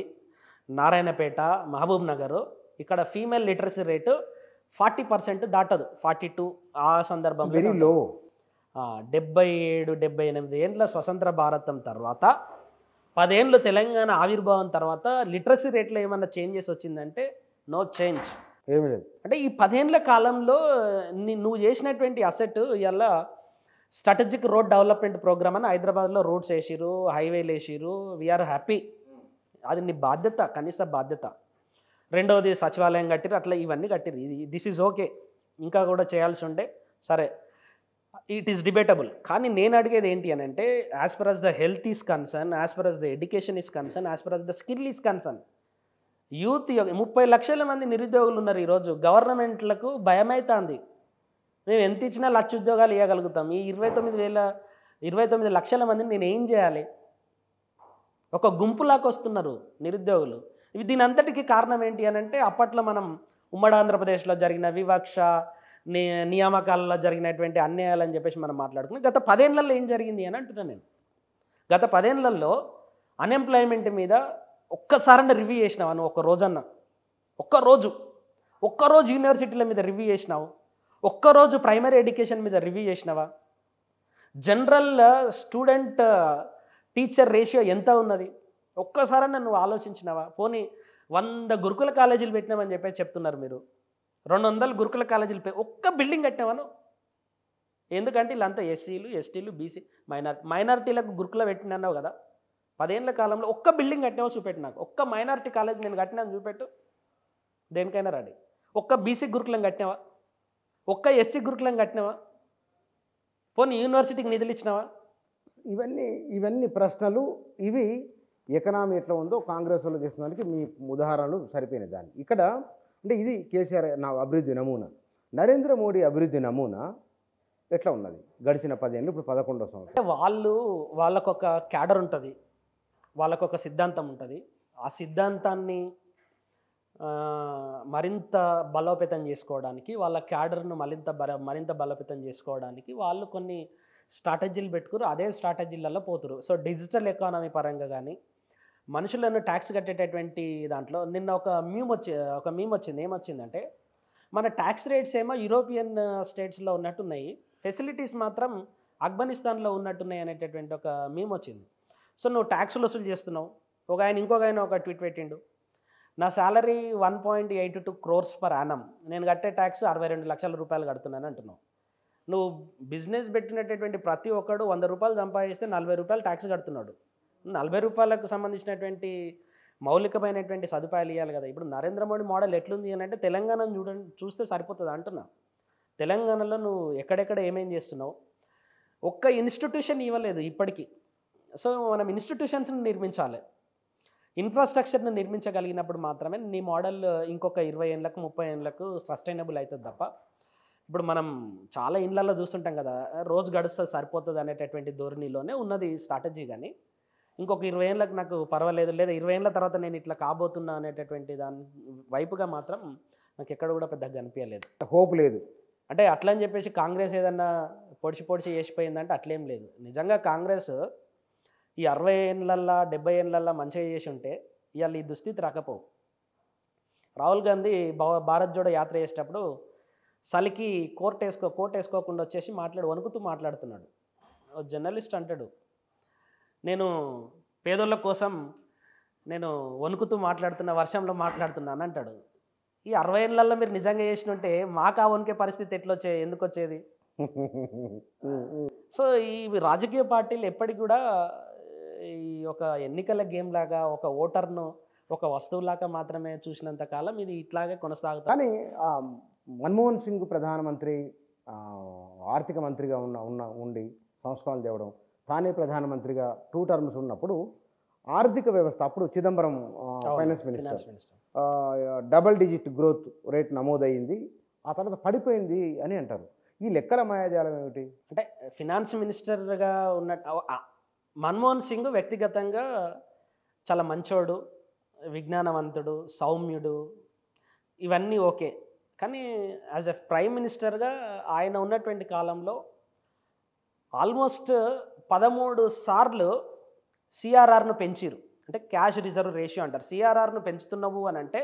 నారాయణపేట, మహబూబ్ నగర్ ఇక్కడ ఫీమేల్ లిటరసీ రేటు 40% దాటదు, 42 ఆ సందర్భంలో. 77-78 ఏళ్ళ స్వతంత్ర భారతం తర్వాత 10 ఏళ్ళు తెలంగాణ ఆవిర్భావం తర్వాత లిటరసీ రేట్లో ఏమన్నా చేంజెస్ వచ్చిందంటే నో చేంజ్. అంటే ఈ 10 ఏళ్ళ కాలంలో నువ్వు చేసినటువంటి అసెట్ ఇలా స్ట్రాటజిక్ రోడ్ డెవలప్మెంట్ ప్రోగ్రామ్ అని హైదరాబాద్లో రోడ్స్ వేసిరు, హైవేలు వేసిరు, వీఆర్ హ్యాపీ. అది నీ బాధ్యత, కనీస బాధ్యత. రెండవది సచివాలయం కట్టిరు, అట్లా ఇవన్నీ కట్టిరు. This is okay. ఇంకా కూడా చేయాల్సి ఉంటే సరే, ఇట్ ఈస్ డిబేటబుల్. కానీ నేను అడిగేది ఏంటి అని అంటే as per us the health is concern, as per us the education is concern, as per us the skill is concern. Youth 30 లక్షల మంది నిరుద్యోగులు ఉన్నారు ఈరోజు. గవర్నమెంట్లకు భయమవుతుంది, మేము ఎంత ఇచ్చినా 1,00,000 ఉద్యోగాలు ఇవ్వగలుగుతాం, ఈ 29 లక్షల మందిని నేను ఏం చేయాలి? ఒక గుంపులాగా వస్తున్నారు నిరుద్యోగులు. దీని అంతటికి కారణం ఏంటి అని అంటే అప్పట్లో మనం ఉమ్మడి ఆంధ్రప్రదేశ్లో జరిగిన వివక్ష నియామకాలలో జరిగినటువంటి అన్యాయాలని చెప్పేసి మనం మాట్లాడుకున్నాం. గత 10 ఏళ్లలో ఏం జరిగింది అని అంటున్నాను నేను. గత 10 ఏళ్లలో అన్ఎంప్లాయ్మెంట్ మీద ఒక్కసారన్నా రివ్యూ చేసినావా నువ్వు? ఒక్కరోజు యూనివర్సిటీల మీద రివ్యూ చేసినావు? ఒక్కరోజు ప్రైమరీ ఎడ్యుకేషన్ మీద రివ్యూ చేసినావా? జనరల్ స్టూడెంట్ టీచర్ రేషియో ఎంత ఉన్నది ఒక్కసారన్నా నువ్వు ఆలోచించినావా? పోనీ 100 గురుకుల కాలేజీలు పెట్టినామని చెప్పేసి చెప్తున్నారు మీరు. 200 గురుకుల కాలేజీలు ఒక్క బిల్డింగ్ కట్టినావాను? ఎందుకంటే వీళ్ళంతా ఎస్సీలు, ఎస్టీలు, బీసీ, మైనారిటీలకు గురుకుల పెట్టినావు కదా. 10 ఏళ్ల కాలంలో ఒక్క బిల్డింగ్ కట్టినావో చూపెట్టు నాకు. ఒక్క మైనారిటీ కాలేజ్ నేను కట్టినాను చూపెట్టు, దేనికైనా రెడీ. ఒక్క బీసీ గురుకులం కట్టినావా? ఒక్క ఎస్సీ గురుకులం కట్టినావా? పోనీ యూనివర్సిటీకి నిధులు ఇచ్చినావా? ఇవన్నీ ప్రశ్నలు. ఇవి ఎకనామీ ఎట్లా ఉందో కాంగ్రెస్ వాళ్ళు చేస్తున్నందుకు మీ ఉదాహరణలు సరిపోయినాయి దానికి. ఇక్కడ అంటే ఇది కేసీఆర్ నా అభివృద్ధి నమూనా. నరేంద్ర మోడీ అభివృద్ధి నమూనా ఎట్లా ఉన్నది గడిచిన 10 ఏళ్ళు, ఇప్పుడు 11వ సంవత్సరం? వాళ్ళకొక క్యాడర్ ఉంటుంది, వాళ్ళకొక సిద్ధాంతం ఉంటుంది. ఆ సిద్ధాంతాన్ని మరింత బలోపేతం చేసుకోవడానికి, వాళ్ళ క్యాడర్ను మరింత బలోపేతం చేసుకోవడానికి వాళ్ళు కొన్ని స్ట్రాటజీలు పెట్టుకురు. అదే స్ట్రాటజీలలో పోతురు. సో డిజిటల్ ఎకానమీ పరంగా కానీ, మనుషులను ట్యాక్స్ కట్టేటటువంటి దాంట్లో నిన్న ఒక మీమ్ వచ్చింది. ఏమొచ్చిందంటే, మన ట్యాక్స్ రేట్స్ ఏమో యూరోపియన్ స్టేట్స్లో ఉన్నట్టున్నాయి, ఫెసిలిటీస్ మాత్రం ఆఫ్ఘనిస్తాన్లో ఉన్నట్టున్నాయి అనేటటువంటి ఒక మీమ్ వచ్చింది. సో నువ్వు ట్యాక్సులు వసూలు చేస్తున్నావు. ఇంకొక ఆయన ఒక ట్వీట్ పెట్టిండు, నా శాలరీ 1.82 crores per annum, నేను కట్టే ట్యాక్స్ 62 లక్షల రూపాయలు కడుతున్నాను అంటున్నావు. నువ్వు బిజినెస్ పెట్టినటువంటి ప్రతి ఒక్కడు 100 రూపాయలు సంపాదిస్తే 40 రూపాయలు ట్యాక్స్ కడుతున్నాడు. 40 రూపాయలకు సంబంధించినటువంటి మౌలికమైనటువంటి సదుపాయాలు ఇవ్వాలి కదా. ఇప్పుడు నరేంద్ర మోడీ మోడల్ ఎట్లుంది అని అంటే, తెలంగాణను చూస్తే సరిపోతుంది అంటున్నా. తెలంగాణలో నువ్వు ఎక్కడెక్కడ ఏమేం చేస్తున్నావు, ఒక్క ఇన్స్టిట్యూషన్ ఇవ్వలేదు ఇప్పటికీ. సో మనం ఇన్స్టిట్యూషన్స్ని నిర్మించాలి, ఇన్ఫ్రాస్ట్రక్చర్ని నిర్మించగలిగినప్పుడు మాత్రమే నీ మోడల్ ఇంకొక 20 ఏళ్ళకు 30 ఏళ్ళకు సస్టైనబుల్ అవుతుంది తప్ప. ఇప్పుడు మనం చాలా ఇండ్లలో చూస్తుంటాం కదా, రోజు గడుస్తుంది సరిపోతుంది అనేటటువంటి ధోరణిలోనే ఉన్నది స్ట్రాటజీ. కానీ ఇంకొక 20 ఏళ్ళకు నాకు పర్వాలేదు, లేదా 20 ఏళ్ళ తర్వాత నేను ఇట్లా కాబోతున్నా అనేటటువంటి దాని వైపుగా మాత్రం నాకు ఎక్కడ కూడా పెద్దగా కనిపించలేదు, హోప్ లేదు. అంటే అట్లా అని చెప్పేసి కాంగ్రెస్ ఏదన్నా పొడిచి చేసిపోయిందంటే అట్లేం లేదు. నిజంగా కాంగ్రెస్ ఈ 60 ఏళ్ళల్లో 70 ఏళ్ళల్లో మంచిగా చేసి ఉంటే ఇవాళ ఈ దుస్థితి రాకపోవు. రాహుల్ గాంధీ భారత్ జోడో యాత్ర చేసేటప్పుడు చలికి కోట్ వేసుకోకుండా వచ్చేసి వణుకుతూ మాట్లాడుతున్నాడు. జర్నలిస్ట్ అంటాడు, నేను పేదోళ్ళ కోసం నేను వణుకుతూ మాట్లాడుతున్నా, వర్షంలో మాట్లాడుతున్నాను అంటాడు. ఈ 60 ఏళ్ళల్లో మీరు నిజంగా చేసిన ఉంటే మాకు ఆ వణికే పరిస్థితి ఎందుకు వచ్చేది? సో ఈ రాజకీయ పార్టీలు ఎప్పటికి కూడా ఈ ఒక ఎన్నికల గేమ్ లాగా, ఒక ఓటర్ను ఒక వస్తువులాగా మాత్రమే చూసినంత కాలం ఇది ఇట్లాగే కొనసాగుతుంది. కానీ మన్మోహన్ సింగ్ ప్రధానమంత్రి, ఆర్థిక మంత్రిగా ఉండి సంస్కరణలు తేవడం, తానే ప్రధానమంత్రిగా 2 terms ఉన్నప్పుడు ఆర్థిక వ్యవస్థ, అప్పుడు Chidambaram finance minister, double digit growth rate నమోదయ్యింది. ఆ తర్వాత పడిపోయింది అని అంటారు. ఈ లెక్కల మాయాజాలం ఏమిటి? అంటే ఫినాన్స్ మినిస్టర్గా ఉన్న మన్మోహన్ సింగ్ వ్యక్తిగతంగా చాలా మంచోడు, విజ్ఞానవంతుడు, సౌమ్యుడు, ఇవన్నీ ఓకే. కానీ యాజ్ ఎ ప్రైమ్ మినిస్టర్గా ఆయన ఉన్నటువంటి కాలంలో ఆల్మోస్ట్ 13 సార్లు సిఆర్ఆర్ను పెంచిరు. అంటే క్యాష్ రిజర్వ్ రేషియో అంటారు. సిఆర్ఆర్ను పెంచుతున్నావు అని అంటే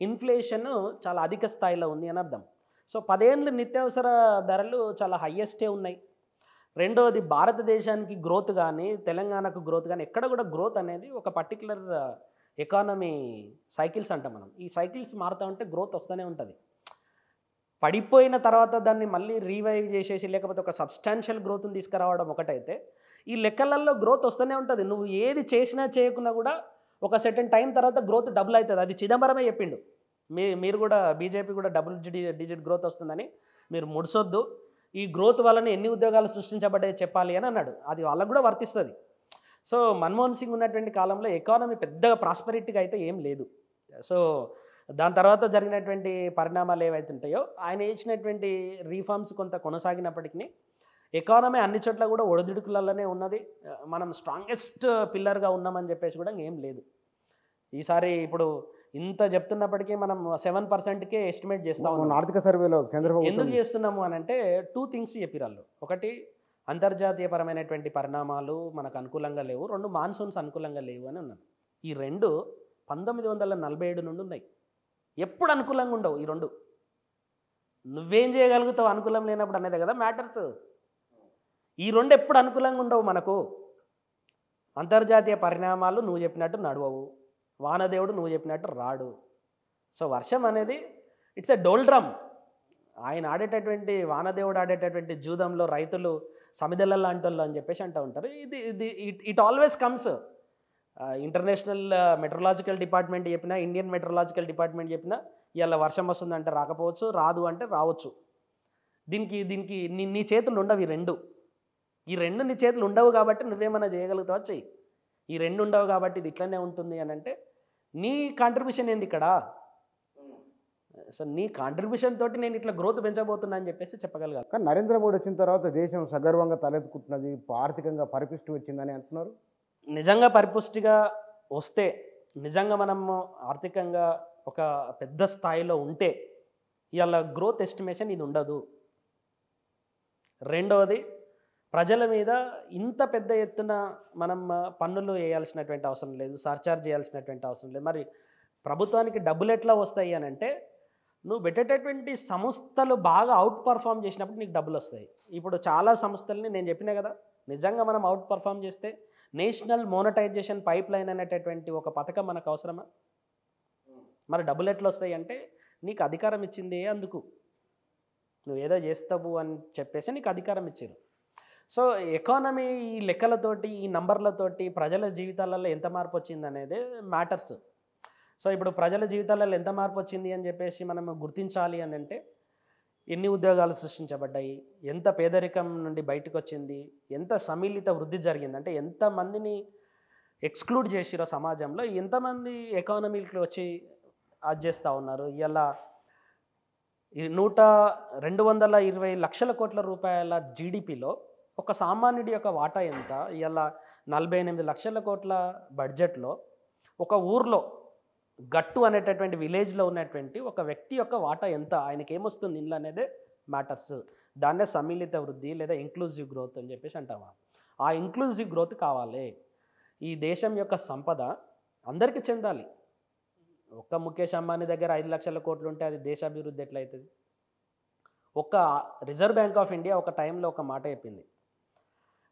ఇన్ఫ్లేషన్ చాలా అధిక స్థాయిలో ఉంది అని అర్థం. సో 10 ఏళ్ళు నిత్యావసర ధరలు చాలా హయ్యెస్టే ఉన్నాయి. రెండోది, భారతదేశానికి గ్రోత్ కానీ, తెలంగాణకు గ్రోత్ కానీ, ఎక్కడ కూడా గ్రోత్ అనేది ఒక పర్టికులర్ ఎకానమీ సైకిల్స్ అంటాం మనం. ఈ సైకిల్స్ మారుతూ ఉంటే గ్రోత్ వస్తూనే ఉంటుంది. పడిపోయిన తర్వాత దాన్ని మళ్ళీ రీవైవ్ చేసేసి లేకపోతే ఒక సబ్స్టాన్షియల్ గ్రోత్ని తీసుకురావడం ఒకటైతే, ఈ లెక్కలలో గ్రోత్ వస్తూనే ఉంటుంది. నువ్వు ఏది చేసినా చేయకున్నా కూడా ఒక సెటన్ టైం తర్వాత గ్రోత్ డబుల్ అవుతుంది. అది చిదంబరమే చెప్పిండు. మీరు కూడా బీజేపీ కూడా డబుల్ డిజిట్ గ్రోత్ వస్తుందని మీరు ముడిసొద్దు, ఈ గ్రోత్ వలన ఎన్ని ఉద్యోగాలు సృష్టించబడ్డాయి చెప్పాలి అని అన్నాడు. అది వాళ్ళకు కూడా వర్తిస్తుంది. సో మన్మోహన్ సింగ్ ఉన్నటువంటి కాలంలో ఎకానమీ పెద్దగా ప్రాస్పరిటీగా అయితే ఏం లేదు. సో దాని తర్వాత జరిగినటువంటి పరిణామాలు ఏవైతే ఉంటాయో, ఆయన ఇచ్చినటువంటి రీఫార్మ్స్ కొంత కొనసాగినప్పటికీ ఎకానమీ అన్ని చోట్ల కూడా ఒడిదుడుకులలోనే ఉన్నది. మనం స్ట్రాంగెస్ట్ పిల్లర్గా ఉన్నామని చెప్పేసి కూడా ఏం లేదు. ఈసారి ఇప్పుడు ఇంత చెప్తున్నప్పటికీ మనం 7%కే ఎస్టిమేట్ చేస్తా ఉన్నాం. ఆర్థిక సర్వేలో ఎందుకు చేస్తున్నాము అని అంటే 2 things చెప్పిరాళ్ళు. ఒకటి, అంతర్జాతీయపరమైనటువంటి పరిణామాలు మనకు అనుకూలంగా లేవు. 2, మాన్సూన్స్ అనుకూలంగా లేవు అని ఉన్నాను. ఈ 2 1947 నుండి ఉన్నాయి. ఎప్పుడు అనుకూలంగా ఉండవు ఈ 2. నువ్వేం చేయగలుగుతావు అనుకూలం లేనప్పుడు అనేది కదా మ్యాటర్స్. ఈ 2 ఎప్పుడు అనుకూలంగా ఉండవు మనకు. అంతర్జాతీయ పరిణామాలు నువ్వు చెప్పినట్టు నడవవు, వానదేవుడు నువ్వు చెప్పినట్టు రాడు. సో వర్షం అనేది ఇట్స్ ఎ డోల్డ్రమ్. ఆయన ఆడేటటువంటి వానదేవుడు ఆడేటటువంటి జూదంలో రైతులు సమిదల లాంటోళ్ళు అని చెప్పేసి అంటూ ఉంటారు. It always comes. International metrological department చెప్పినా, ఇండియన్ మెట్రలాజికల్ డిపార్ట్మెంట్ చెప్పినా ఇవాళ వర్షం వస్తుందంటే రాకపోవచ్చు, రాదు అంటే రావచ్చు. దీనికి దీనికి నీ చేతులు ఉండవు ఈ రెండు నీ చేతులు ఉండవు కాబట్టి నువ్వేమన్నా చేయగలుగుతావా చెయ్యి. ఈ రెండు ఉండవు కాబట్టి ఇది ఇట్లనే ఉంటుంది అని అంటే నీ కాంట్రిబ్యూషన్ ఏంది ఇక్కడ? సో నీ కాంట్రిబ్యూషన్ తోటి నేను ఇట్లా గ్రోత్ పెంచబోతున్నా అని చెప్పేసి చెప్పగలగాలి. కానీ నరేంద్ర మోడీ వచ్చిన తర్వాత దేశం సగర్వంగా తలెత్తుకుంటున్నది, ఆర్థికంగా పరిపుష్టి వచ్చిందని అంటున్నారు. నిజంగా పరిపుష్టిగా వస్తే, నిజంగా మనము ఆర్థికంగా ఒక పెద్ద స్థాయిలో ఉంటే ఇవాళ గ్రోత్ ఎస్టిమేషన్ ఇది ఉండదు. రెండవది, ప్రజల మీద ఇంత పెద్ద ఎత్తున మనం పన్నులు వేయాల్సినటువంటి అవసరం లేదు, సర్చార్జ్ చేయాల్సినటువంటి అవసరం లేదు. మరి ప్రభుత్వానికి డబ్బులు ఎట్లా వస్తాయి అని అంటే నువ్వు పెట్టేటటువంటి సంస్థలు బాగా అవుట్ పర్ఫామ్ చేసినప్పుడు నీకు డబ్బులు వస్తాయి. ఇప్పుడు చాలా సంస్థల్ని నేను చెప్పినా కదా, నిజంగా మనం అవుట్ పర్ఫామ్ చేస్తే నేషనల్ మోనటైజేషన్ పైప్ లైన్ అనేటటువంటి ఒక పథకం మనకు అవసరమా? మరి డబ్బులు ఎట్లా వస్తాయి అంటే నీకు అధికారం ఇచ్చింది అందుకు, నువ్వు ఏదో చేస్తావు అని చెప్పేసి నీకు అధికారం ఇచ్చారు. సో ఎకానమీ ఈ లెక్కలతోటి, ఈ నంబర్లతోటి ప్రజల జీవితాలలో ఎంత మార్పు వచ్చింది అనేది మ్యాటర్స్. సో ఇప్పుడు ప్రజల జీవితాలలో ఎంత మార్పు వచ్చింది అని చెప్పేసి మనం గుర్తించాలి అని అంటే ఎన్ని ఉద్యోగాలు సృష్టించబడ్డాయి, ఎంత పేదరికం నుండి బయటకు వచ్చింది, ఎంత సమ్మిళిత వృద్ధి జరిగింది, అంటే ఎంతమందిని ఎక్స్క్లూడ్ చేసిరో సమాజంలో, ఎంతమంది ఎకానమీకి వచ్చి అది చేస్తూ ఉన్నారు. ఇలా 220 లక్షల కోట్ల రూపాయల జీడిపిలో ఒక సామాన్యుడి యొక్క వాటా ఎంత? ఇలా 48 లక్షల కోట్ల బడ్జెట్లో ఒక ఊర్లో గట్టు అనేటటువంటి విలేజ్లో ఉన్నటువంటి ఒక వ్యక్తి యొక్క వాటా ఎంత, ఆయనకి ఏమొస్తుంది ఇంట్లో అనేదే మ్యాటర్స్. దాన్నే సమ్మిళిత వృద్ధి లేదా ఇంక్లూజివ్ గ్రోత్ అని చెప్పేసి అంటాము. ఆ ఇంక్లూజివ్ గ్రోత్ కావాలి. ఈ దేశం యొక్క సంపద అందరికీ చెందాలి. ఒక్క ముఖేష్ అంబానీ దగ్గర 5 లక్షల కోట్లు ఉంటే అది దేశాభివృద్ధి ఎట్లయితుంది? ఒక రిజర్వ్ బ్యాంక్ ఆఫ్ ఇండియా ఒక టైంలో ఒక మాట చెప్పింది,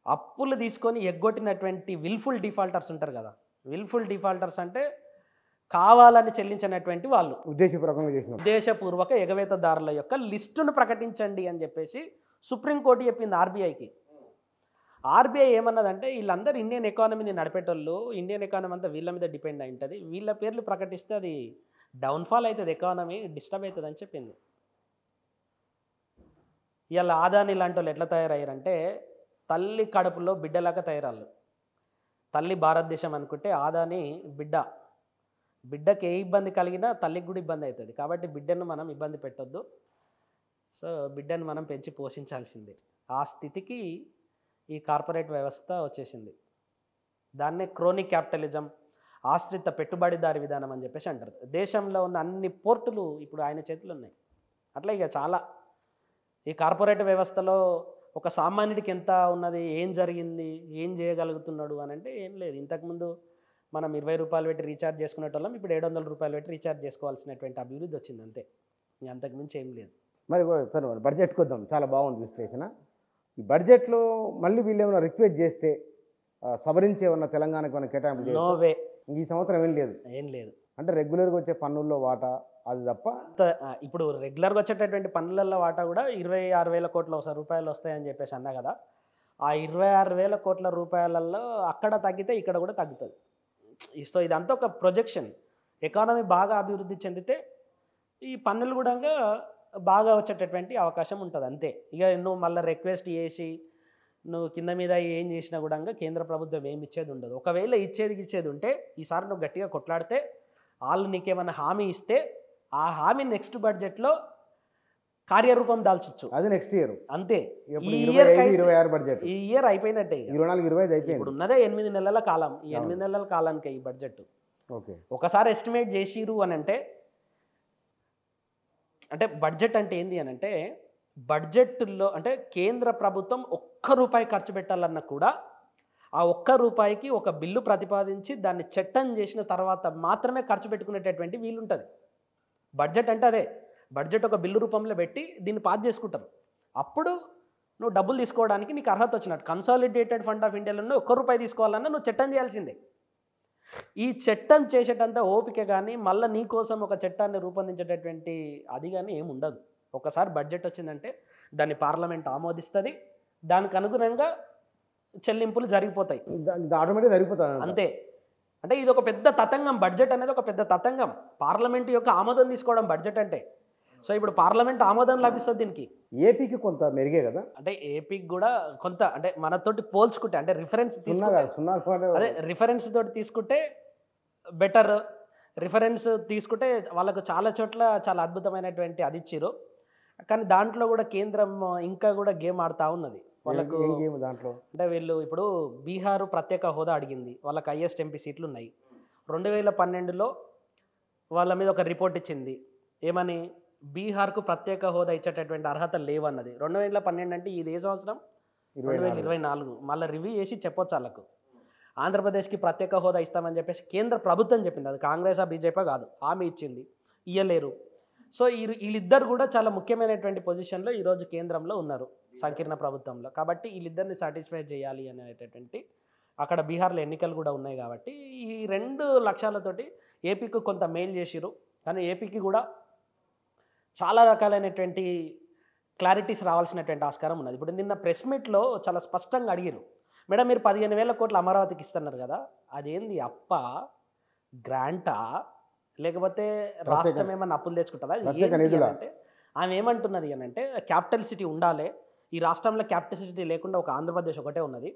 అప్పులు తీసుకొని ఎగ్గొట్టినటువంటి విల్ఫుల్ డిఫాల్టర్స్ ఉంటారు కదా, విల్ఫుల్ డిఫాల్టర్స్ అంటే కావాలని చెల్లించినటువంటి వాళ్ళు, ఉద్దేశపూర్వక ఎగవేతదారుల యొక్క లిస్టును ప్రకటించండి అని చెప్పేసి సుప్రీంకోర్టు చెప్పింది ఆర్బీఐకి. ఆర్బీఐ ఏమన్నదంటే వీళ్ళందరూ ఇండియన్ ఎకానమీని నడిపేటోళ్ళు, ఇండియన్ ఎకానమీ అంతా వీళ్ళ మీద డిపెండ్ అయి ఉంటుంది, వీళ్ళ పేర్లు ప్రకటిస్తే అది డౌన్ఫాల్ అవుతుంది, ఎకానమీ డిస్టర్బ్ అవుతుంది అని చెప్పింది. ఇవాళ ఆదాని లాంటి వాళ్ళు ఎట్లా తయారయ్యారంటే తల్లి కడుపులో బిడ్డలాగా తయారాళ్ళు. తల్లి భారతదేశం అనుకుంటే ఆదాని బిడ్డకి ఏ ఇబ్బంది కలిగినా తల్లికి కూడా ఇబ్బంది అవుతుంది. కాబట్టి బిడ్డను మనం ఇబ్బంది పెట్టొద్దు. సో బిడ్డను మనం పెంచి పోషించాల్సిందే. ఆ స్థితికి ఈ కార్పొరేట్ వ్యవస్థ వచ్చేసింది. దాన్నే క్రోనిక్ క్యాపిటలిజం, ఆశ్రిత పెట్టుబడిదారి విధానం అని చెప్పేసి అంటారు. దేశంలో ఉన్న అన్ని పోర్టులు ఇప్పుడు ఆయన చేతులు ఉన్నాయి. అట్లా ఇక చాలా ఈ కార్పొరేట్ వ్యవస్థలో ఒక సామాన్యుడికి ఎంత ఉన్నది, ఏం జరిగింది, ఏం చేయగలుగుతున్నాడు అని అంటే ఏం లేదు. ఇంతకుముందు మనం 20 రూపాయలు పెట్టి రీఛార్జ్ చేసుకునేటోళ్ళం, ఇప్పుడు 700 రూపాయలు పెట్టి రీఛార్జ్ చేసుకోవాల్సినటువంటి అభివృద్ధి వచ్చింది అంతే, అంతకుమించి ఏం లేదు. మరి బడ్జెట్కి వద్దాం. చాలా బాగుంది విశ్లేషణ. ఈ బడ్జెట్లో మళ్ళీ వీళ్ళు ఏమైనా రిక్వెస్ట్ చేస్తే సవరించే ఉన్న తెలంగాణకు ఏమైనా కేటాయింపు? No way. ఈ సంవత్సరం ఏం లేదు అంటే రెగ్యులర్గా వచ్చే పన్నుల్లో వాటా అది తప్ప. ఇప్పుడు రెగ్యులర్గా వచ్చేటటువంటి పన్నులలో వాటా కూడా 26,000 కోట్ల రూపాయలు వస్తాయని చెప్పేసి అన్నా కదా. ఆ 26,000 కోట్ల రూపాయలలో అక్కడ తగ్గితే ఇక్కడ కూడా తగ్గుతుంది. సో ఇదంతా ఒక ప్రొజెక్షన్. ఎకానమీ బాగా అభివృద్ధి చెందితే ఈ పన్నులు కూడా బాగా వచ్చేటటువంటి అవకాశం ఉంటుంది అంతే. ఇక నువ్వు మళ్ళీ రిక్వెస్ట్ చేసి నువ్వు కింద మీద ఏం చేసినా కూడా కేంద్ర ప్రభుత్వం ఏమి ఇచ్చేది ఉండదు. ఒకవేళ ఇచ్చేది ఉంటే ఈసారి నువ్వు గట్టిగా కొట్లాడితే వాళ్ళు నీకేమైనా హామీ ఇస్తే ఆ హామీ నెక్స్ట్ బడ్జెట్లో కార్యరూపం దాల్చొచ్చు. అది నెక్స్ట్ ఇయర్ అంతే. ఈ ఇయర్ అయిపోయినట్టే. ఇప్పుడు ఉన్నదే 8 నెలల కాలం. ఈ 8 నెలల కాలానికి ఈ బడ్జెట్ ఒకసారి ఎస్టిమేట్ చేసిరు అని అంటే బడ్జెట్ అంటే ఏంది అని అంటే బడ్జెట్లో అంటే కేంద్ర ప్రభుత్వం ₹1 ఖర్చు పెట్టాలన్నా కూడా ఆ ₹1 ఒక బిల్లు ప్రతిపాదించి దాన్ని చట్టం చేసిన తర్వాత మాత్రమే ఖర్చు పెట్టుకునేటటువంటి వీలుంటుంది. బడ్జెట్ అంటే అదే. బడ్జెట్ ఒక బిల్లు రూపంలో పెట్టి దీన్ని పాస్ చేసుకుంటారు. అప్పుడు నువ్వు డబ్బులు తీసుకోవడానికి నీకు అర్హత వచ్చినట్టు. కన్సాలిడేటెడ్ ఫండ్ ఆఫ్ ఇండియాలో ₹1 తీసుకోవాలన్నా నువ్వు చట్టం చేయాల్సిందే. ఈ చట్టం చేసేటంత ఓపిక కానీ మళ్ళీ నీ కోసం ఒక చట్టాన్ని రూపొందించేటటువంటి అది కానీ ఏమి ఉండదు. ఒకసారి బడ్జెట్ వచ్చిందంటే దాన్ని పార్లమెంట్ ఆమోదిస్తుంది, దానికి అనుగుణంగా చెల్లింపులు జరిగిపోతాయి, ఆటోమేటిక్గా జరిగిపోతాయి అంతే. అంటే ఇది ఒక పెద్ద తతంగం. బడ్జెట్ అనేది ఒక పెద్ద తతంగం. పార్లమెంట్ యొక్క ఆమోదం తీసుకోవడం బడ్జెట్ అంటే. సో ఇప్పుడు పార్లమెంట్ ఆమోదం లభిస్తుంది దీనికి. ఏపీకి కొంత మెరుగే కదా, అంటే ఏపీకి కూడా కొంత, అంటే మనతోటి పోల్చుకుంటే, అంటే రిఫరెన్స్ తీసుకుంటే, అదే రిఫరెన్స్ తోటి తీసుకుంటే బెటర్. రిఫరెన్స్ తీసుకుంటే వాళ్ళకు చాలా చోట్ల చాలా అద్భుతమైనటువంటి అది ఇచ్చిరు. కానీ దాంట్లో కూడా కేంద్రం ఇంకా కూడా గేమ్ ఆడుతూ ఉన్నది వాళ్ళకు. దాంట్లో అంటే వీళ్ళు ఇప్పుడు బీహారు ప్రత్యేక హోదా అడిగింది, వాళ్ళకి హైయెస్ట్ ఎంపీ సీట్లు ఉన్నాయి. 2012లో వాళ్ళ మీద ఒక రిపోర్ట్ ఇచ్చింది, ఏమని, బీహార్కు ప్రత్యేక హోదా ఇచ్చేటటువంటి అర్హత లేవన్నది. 2012 అంటే ఇది ఏ సంవత్సరం, 2024. మళ్ళీ రివ్యూ చేసి చెప్పొచ్చు వాళ్ళకు. ఆంధ్రప్రదేశ్కి ప్రత్యేక హోదా ఇస్తామని చెప్పేసి కేంద్ర ప్రభుత్వం చెప్పింది, అది కాంగ్రెస్ బీజేపీ కాదు, హామీ ఇచ్చింది, ఇయ్యలేరు. సో వీళ్ళిద్దరు కూడా చాలా ముఖ్యమైనటువంటి పొజిషన్లో ఈరోజు కేంద్రంలో ఉన్నారు, సంకీర్ణ ప్రభుత్వంలో. కాబట్టి వీళ్ళిద్దరిని సాటిస్ఫై చేయాలి అనేటటువంటి, అక్కడ బీహార్లో ఎన్నికలు కూడా ఉన్నాయి కాబట్టి ఈ 2 లక్ష్యాలతోటి ఏపీకి కొంత మేలు చేసిరు. కానీ ఏపీకి కూడా చాలా రకాలైనటువంటి క్లారిటీస్ రావాల్సినటువంటి ఆస్కారం ఉన్నది. ఇప్పుడు నిన్న ప్రెస్ మీట్లో చాలా స్పష్టంగా అడిగారు, మేడం మీరు 15,000 కోట్లు అమరావతికి ఇస్తున్నారు కదా, అదేంది అప్ప, గ్రాంటా, లేకపోతే రాష్ట్రం ఏమన్నా అప్పులు తెచ్చుకుంటుందా అంటే, ఆమె ఏమంటున్నది అని అంటే, క్యాపిటల్ సిటీ ఉండాలి, ఈ రాష్ట్రంలో క్యాపిటల్ సిటీ లేకుండా ఒక ఆంధ్రప్రదేశ్ ఒకటే ఉన్నది,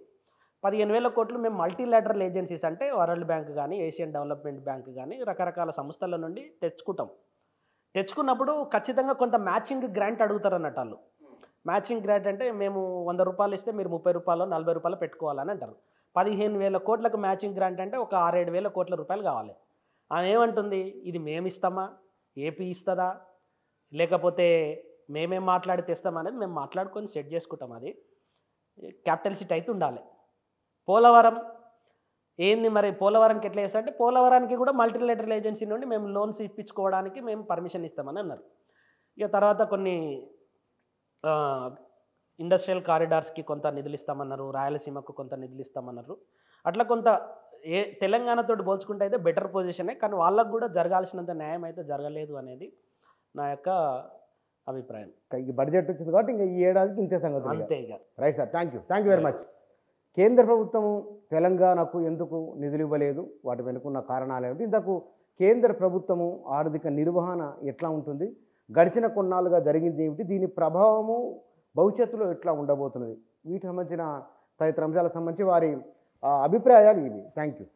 15,000 కోట్లు మేము మల్టీలాటరల్ ఏజెన్సీస్ అంటే వరల్డ్ బ్యాంక్ కానీ, ఏషియన్ డెవలప్మెంట్ బ్యాంక్ కానీ, రకరకాల సంస్థల నుండి తెచ్చుకుంటాం. తెచ్చుకున్నప్పుడు ఖచ్చితంగా కొంత మ్యాచింగ్ గ్రాంట్ అడుగుతారు అన్నట్టు వాళ్ళు. మ్యాచింగ్ గ్రాంట్ అంటే మేము 100 రూపాయలు ఇస్తే మీరు 30 రూపాయలు 40 రూపాయలు పెట్టుకోవాలని అంటారు. 15,000 కోట్లకు మ్యాచింగ్ గ్రాంట్ అంటే ఒక 6-7 వేల కోట్ల రూపాయలు కావాలి. ఆమె ఏమంటుంది, ఇది మేము ఇస్తామా, ఏపీ ఇస్తుందా, లేకపోతే మేమేం మాట్లాడి తెస్తామా అనేది మేము మాట్లాడుకొని సెట్ చేసుకుంటాం. అది క్యాపిటల్ సిటీ అయితే ఉండాలి. పోలవరం ఏంది మరి, పోలవరానికి ఎట్లా చేస్తా అంటే, పోలవరానికి కూడా మల్టీలేటరల్ ఏజెన్సీ నుండి మేము లోన్స్ ఇప్పించుకోవడానికి మేము పర్మిషన్ ఇస్తామని అన్నారు. ఇక తర్వాత కొన్ని ఇండస్ట్రియల్ కారిడార్స్కి కొంత నిధులు ఇస్తామన్నారు, రాయలసీమకు కొంత నిధులు ఇస్తామన్నారు. అట్లా కొంత తెలంగాణతో పోల్చుకుంటే అయితే బెటర్ పొజిషనే, కానీ వాళ్ళకు కూడా జరగాల్సినంత న్యాయం అయితే జరగలేదు అనేది నా యొక్క అభిప్రాయం. ఈ బడ్జెట్ వచ్చింది కాబట్టి ఇంకా ఈ ఏడాదికి ఇంతే సంగతి, అంతే ఇక. Right sir, thank you very much. కేంద్ర ప్రభుత్వం తెలంగాణకు ఎందుకు నిధులు ఇవ్వలేదు, వాటి వెనుకున్న కారణాలు ఏమిటి, ఇంతకు కేంద్ర ప్రభుత్వము ఆర్థిక నిర్వహణ ఎట్లా ఉంటుంది, గడిచిన కొన్నాళ్ళుగా జరిగింది ఏమిటి, దీని ప్రభావము భవిష్యత్తులో ఎట్లా ఉండబోతున్నది, వీటికి సంబంధించిన తదితర అంశాలకు సంబంధించి వారి అభిప్రాయాలు ఇవి. Thank you.